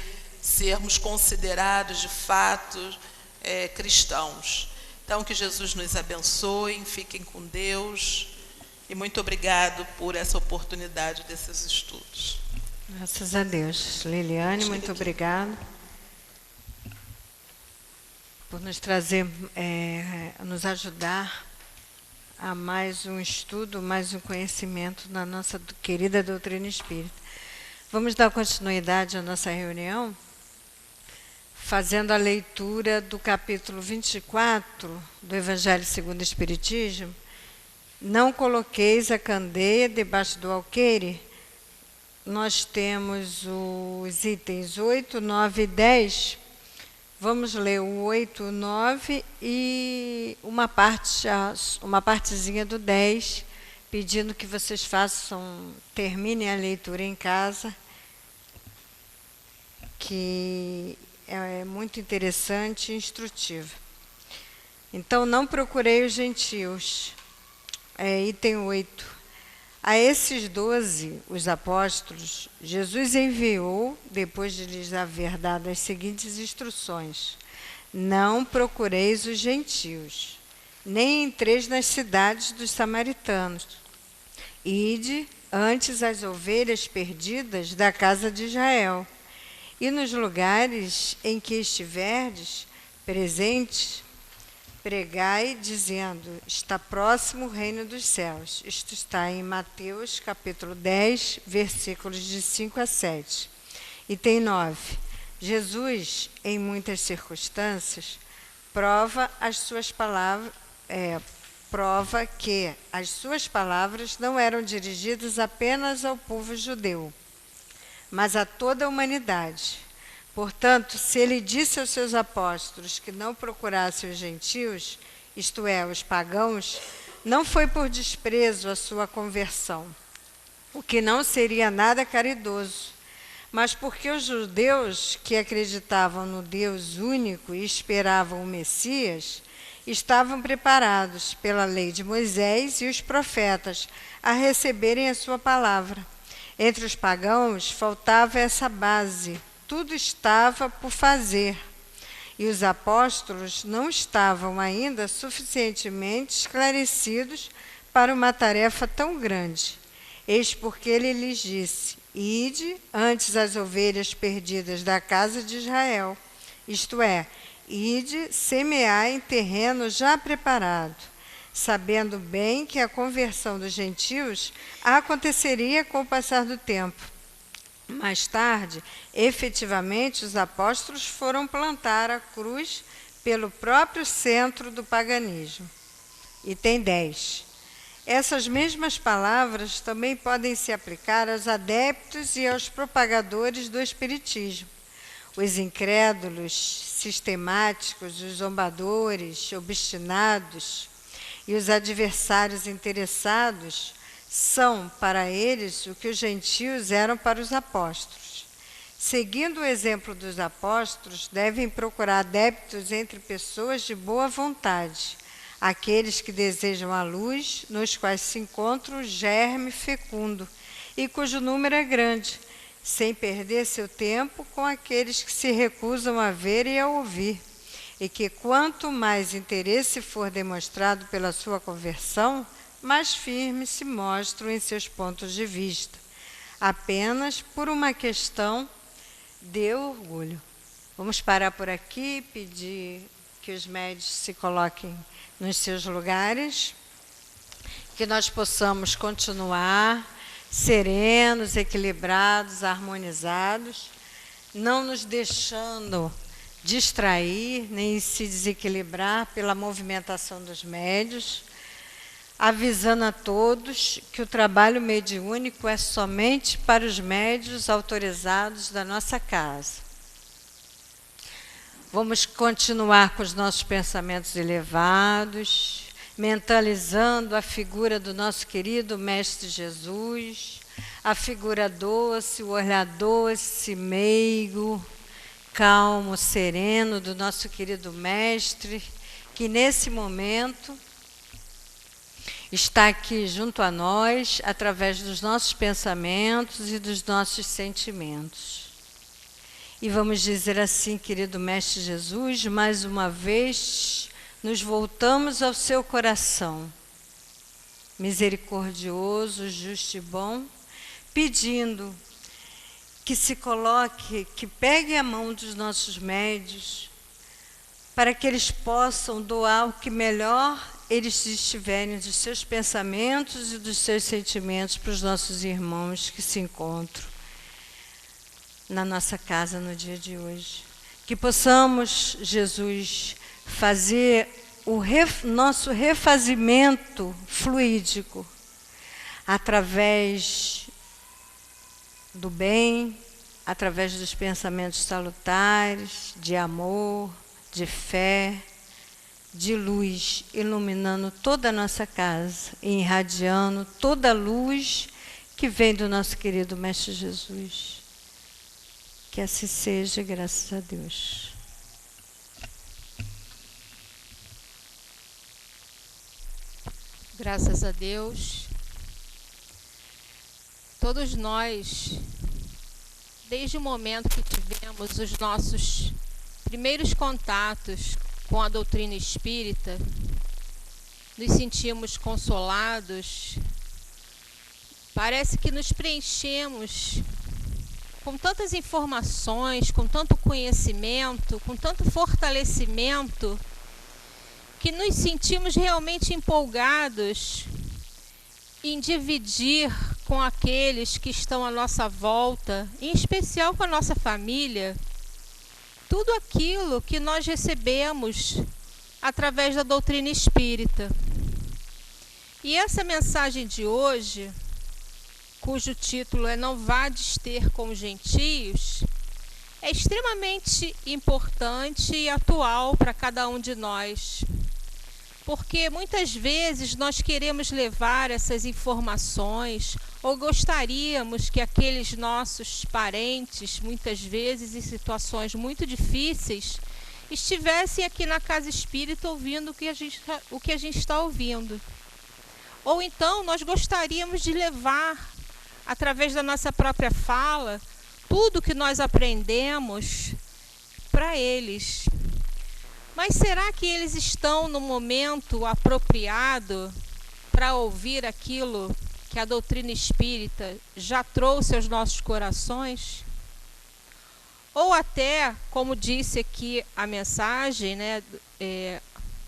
Speaker 2: sermos considerados de fato cristãos. Então, que Jesus nos abençoe, fiquem com Deus, e muito obrigado por essa oportunidade desses estudos.
Speaker 1: Graças a Deus. Liliane, muito obrigada por nos trazer, nos ajudar a mais um estudo, mais um conhecimento na nossa querida doutrina espírita. Vamos dar continuidade à nossa reunião, fazendo a leitura do capítulo 24 do Evangelho segundo o Espiritismo. Não coloqueis a candeia debaixo do alqueire. Nós temos os itens 8, 9 e 10. Vamos ler o 8, 9 e uma partezinha do 10, pedindo que vocês terminem a leitura em casa, que é muito interessante e instrutiva. Então, não procurei os gentios. Item 8. A esses 12, os apóstolos, Jesus enviou, depois de lhes haver dado as seguintes instruções: não procureis os gentios, nem entreis nas cidades dos samaritanos. Ide antes as ovelhas perdidas da casa de Israel. E nos lugares em que estiverdes presentes, pregai, dizendo: está próximo o reino dos céus. Isto está em Mateus, capítulo 10, versículos de 5 a 7. Item 9. Jesus, em muitas circunstâncias, prova que as suas palavras não eram dirigidas apenas ao povo judeu, mas a toda a humanidade. Portanto, se ele disse aos seus apóstolos que não procurassem os gentios, isto é, os pagãos, não foi por desprezo à sua conversão, o que não seria nada caridoso, mas porque os judeus que acreditavam no Deus único e esperavam o Messias, estavam preparados pela lei de Moisés e os profetas a receberem a sua palavra. Entre os pagãos faltava essa base. Tudo estava por fazer, e os apóstolos não estavam ainda suficientemente esclarecidos para uma tarefa tão grande. Eis porque ele lhes disse: ide antes as ovelhas perdidas da casa de Israel, isto é, ide semear em terreno já preparado, sabendo bem que a conversão dos gentios aconteceria com o passar do tempo. Mais tarde, efetivamente, os apóstolos foram plantar a cruz pelo próprio centro do paganismo. Item 10. Essas mesmas palavras também podem se aplicar aos adeptos e aos propagadores do Espiritismo. Os incrédulos, sistemáticos, os zombadores, obstinados e os adversários interessados são para eles o que os gentios eram para os apóstolos. Seguindo o exemplo dos apóstolos, devem procurar adeptos entre pessoas de boa vontade, aqueles que desejam a luz, nos quais se encontra o germe fecundo e cujo número é grande, sem perder seu tempo com aqueles que se recusam a ver e a ouvir, e que quanto mais interesse for demonstrado pela sua conversão, mais firmes se mostram em seus pontos de vista, apenas por uma questão de orgulho. Vamos parar por aqui, pedir que os médios se coloquem nos seus lugares, que nós possamos continuar serenos, equilibrados, harmonizados, não nos deixando distrair nem se desequilibrar pela movimentação dos médios, avisando a todos que o trabalho mediúnico é somente para os médios autorizados da nossa casa. Vamos continuar com os nossos pensamentos elevados, mentalizando a figura do nosso querido Mestre Jesus, a figura doce, o olhar doce, meigo, calmo, sereno do nosso querido Mestre, que nesse momento está aqui junto a nós, através dos nossos pensamentos e dos nossos sentimentos. E vamos dizer assim, querido Mestre Jesus, mais uma vez nos voltamos ao seu coração, misericordioso, justo e bom, pedindo que se coloque, que pegue a mão dos nossos médios, para que eles possam doar o que melhor eles estiverem dos seus pensamentos e dos seus sentimentos para os nossos irmãos que se encontram na nossa casa no dia de hoje. Que possamos, Jesus, fazer o nosso refazimento fluídico através do bem, através dos pensamentos salutares, de amor, de fé, de luz, iluminando toda a nossa casa e irradiando toda a luz que vem do nosso querido Mestre Jesus. Que assim seja, graças a Deus.
Speaker 3: Graças a Deus. Todos nós, desde o momento que tivemos os nossos primeiros contatos com a doutrina espírita, nos sentimos consolados. Parece que nos preenchemos com tantas informações, com tanto conhecimento, com tanto fortalecimento, que nos sentimos realmente empolgados em dividir com aqueles que estão à nossa volta, em especial com a nossa família, tudo aquilo que nós recebemos através da doutrina espírita. E essa mensagem de hoje, cujo título é Não Vades ter com os gentios, é extremamente importante e atual para cada um de nós. Porque muitas vezes nós queremos levar essas informações ou gostaríamos que aqueles nossos parentes, muitas vezes em situações muito difíceis, estivessem aqui na casa espírita ouvindo o que a gente está ouvindo. Ou então nós gostaríamos de levar, através da nossa própria fala, tudo que nós aprendemos para eles. Mas será que eles estão no momento apropriado para ouvir aquilo que a doutrina espírita já trouxe aos nossos corações? Ou até, como disse aqui a mensagem, né,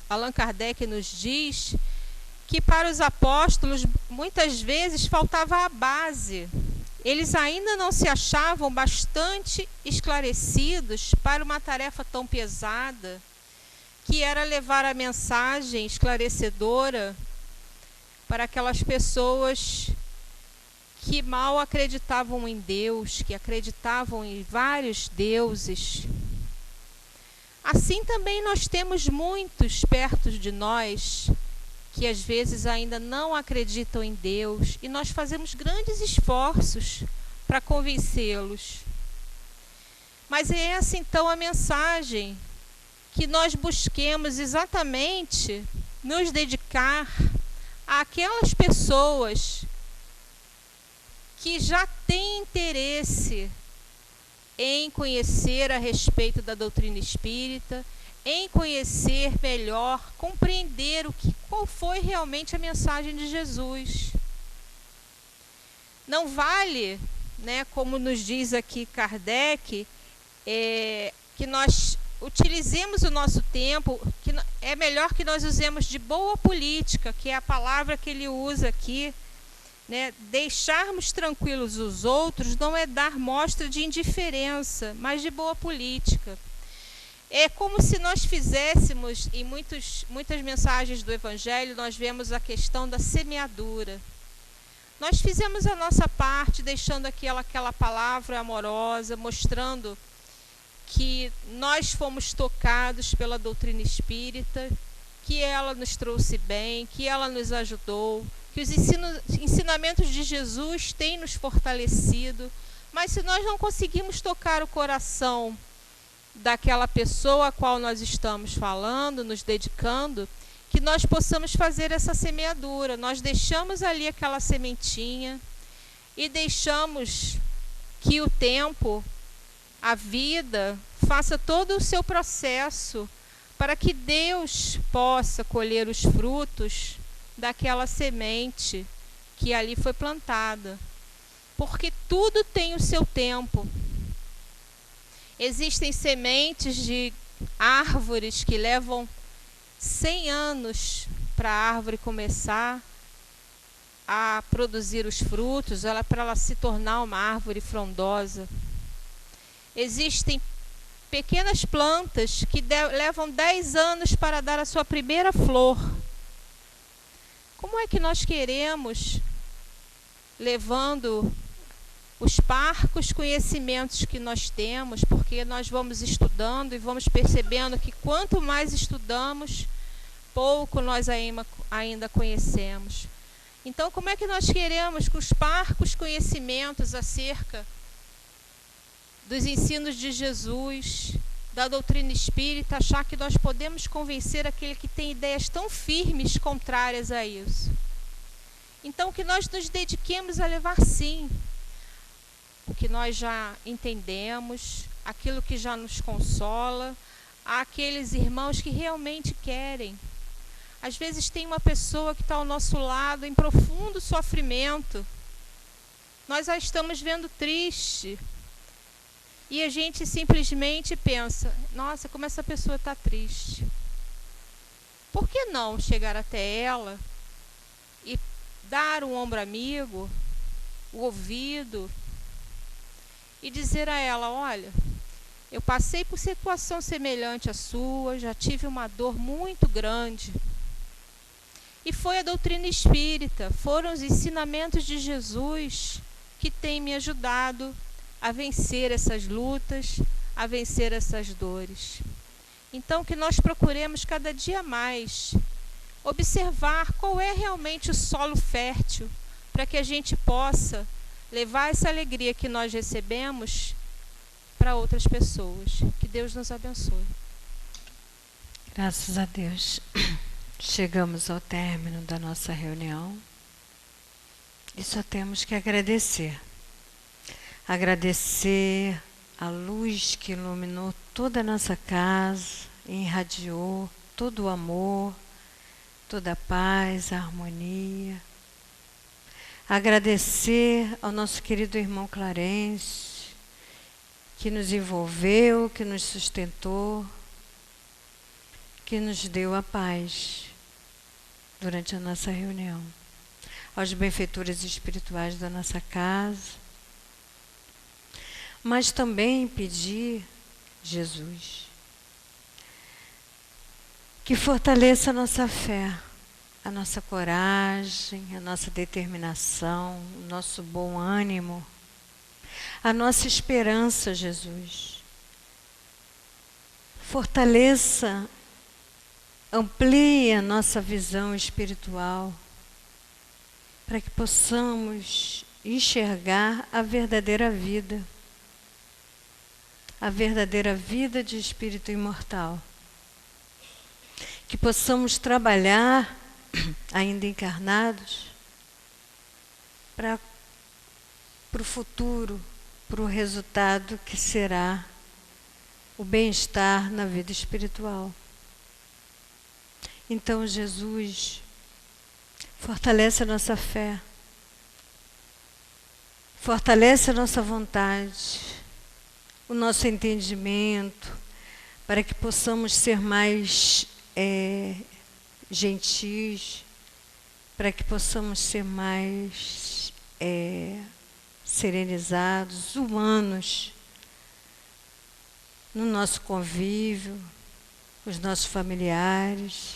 Speaker 3: Allan Kardec nos diz que para os apóstolos muitas vezes faltava a base. Eles ainda não se achavam bastante esclarecidos para uma tarefa tão pesada, que era levar a mensagem esclarecedora para aquelas pessoas que mal acreditavam em Deus, que acreditavam em vários deuses. Assim também nós temos muitos perto de nós que às vezes ainda não acreditam em Deus, e nós fazemos grandes esforços para convencê-los. Mas é essa então a mensagem, que nós busquemos exatamente nos dedicar àquelas pessoas que já têm interesse em conhecer a respeito da doutrina espírita, em conhecer melhor, compreender qual foi realmente a mensagem de Jesus. Não vale, né, como nos diz aqui Kardec, que nós utilizemos o nosso tempo, que é melhor que nós usemos de boa política, que é a palavra que ele usa aqui, né? Deixarmos tranquilos os outros não é dar mostra de indiferença, mas de boa política. É como se nós fizéssemos, em muitas mensagens do Evangelho, nós vemos a questão da semeadura. Nós fizemos a nossa parte, deixando aquela palavra amorosa, mostrando que nós fomos tocados pela doutrina espírita, que ela nos trouxe bem, que ela nos ajudou, que os ensinamentos de Jesus têm nos fortalecido. Mas se nós não conseguimos tocar o coração daquela pessoa a qual nós estamos falando, nos dedicando, que nós possamos fazer essa semeadura. Nós deixamos ali aquela sementinha e deixamos que o tempo a vida, faça todo o seu processo para que Deus possa colher os frutos daquela semente que ali foi plantada. Porque tudo tem o seu tempo. Existem sementes de árvores que levam 100 anos para a árvore começar a produzir os frutos, para ela se tornar uma árvore frondosa. Existem pequenas plantas que levam 10 anos para dar a sua primeira flor. Como é que nós queremos, levando os parcos conhecimentos que nós temos, porque nós vamos estudando e vamos percebendo que quanto mais estudamos, pouco nós ainda conhecemos. Então, como é que nós queremos, com os parcos conhecimentos acerca dos ensinos de Jesus, da doutrina espírita, achar que nós podemos convencer aquele que tem ideias tão firmes contrárias a isso? Então, que nós nos dediquemos a levar, sim, o que nós já entendemos, aquilo que já nos consola, àqueles irmãos que realmente querem. Às vezes tem uma pessoa que está ao nosso lado em profundo sofrimento. Nós a estamos vendo triste. E a gente simplesmente pensa, nossa, como essa pessoa está triste. Por que não chegar até ela e dar um ombro amigo, o ouvido, e dizer a ela, olha, eu passei por situação semelhante à sua, já tive uma dor muito grande. E foi a doutrina espírita, foram os ensinamentos de Jesus que têm me ajudado a vencer essas lutas, a vencer essas dores. Então, que nós procuremos cada dia mais observar qual é realmente o solo fértil, para que a gente possa levar essa alegria que nós recebemos para outras pessoas. Que Deus nos abençoe.
Speaker 1: Graças a Deus. Chegamos ao término da nossa reunião e só temos que agradecer. Agradecer a luz que iluminou toda a nossa casa, irradiou todo o amor, toda a paz, a harmonia. Agradecer ao nosso querido irmão Clarence, que nos envolveu, que nos sustentou, que nos deu a paz durante a nossa reunião. Aos benfeitores espirituais da nossa casa, mas também pedir, Jesus, que fortaleça a nossa fé, a nossa coragem, a nossa determinação, o nosso bom ânimo, a nossa esperança, Jesus. Fortaleça, amplie a nossa visão espiritual, para que possamos enxergar a verdadeira vida de espírito imortal. Que possamos trabalhar, ainda encarnados, para o futuro, para o resultado que será o bem-estar na vida espiritual. Então, Jesus, fortalece a nossa fé, fortalece a nossa vontade, o nosso entendimento, para que possamos ser mais gentis, para que possamos ser mais serenizados, humanos, no nosso convívio, com os nossos familiares,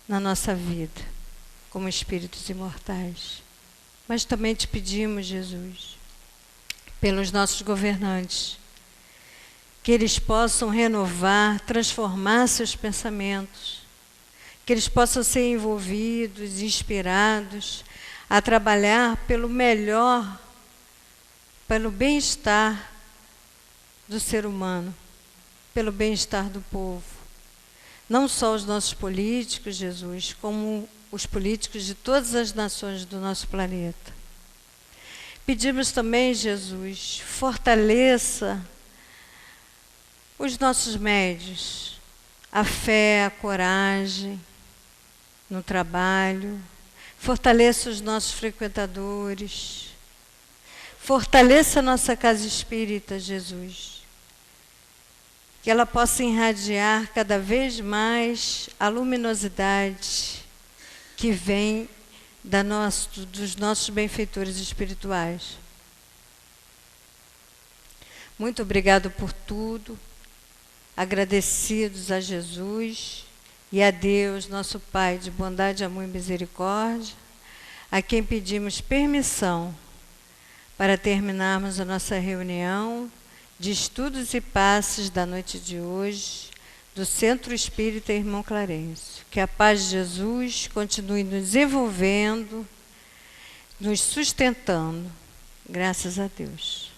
Speaker 1: na nossa vida, como espíritos imortais. Mas também te pedimos, Jesus, pelos nossos governantes, que eles possam renovar, transformar seus pensamentos, que eles possam ser envolvidos, inspirados a trabalhar pelo melhor, pelo bem-estar do ser humano, pelo bem-estar do povo. Não só os nossos políticos, Jesus, como os políticos de todas as nações do nosso planeta. Pedimos também, Jesus, fortaleça os nossos médios, a fé, a coragem no trabalho, fortaleça os nossos frequentadores, fortaleça a nossa casa espírita, Jesus, que ela possa irradiar cada vez mais a luminosidade que vem dos nossos benfeitores espirituais. Muito obrigado por tudo, agradecidos a Jesus e a Deus, nosso Pai de bondade, amor e misericórdia, a quem pedimos permissão para terminarmos a nossa reunião de estudos e passes da noite de hoje, do Centro Espírita Irmão Clarencio. Que a paz de Jesus continue nos envolvendo, nos sustentando. Graças a Deus.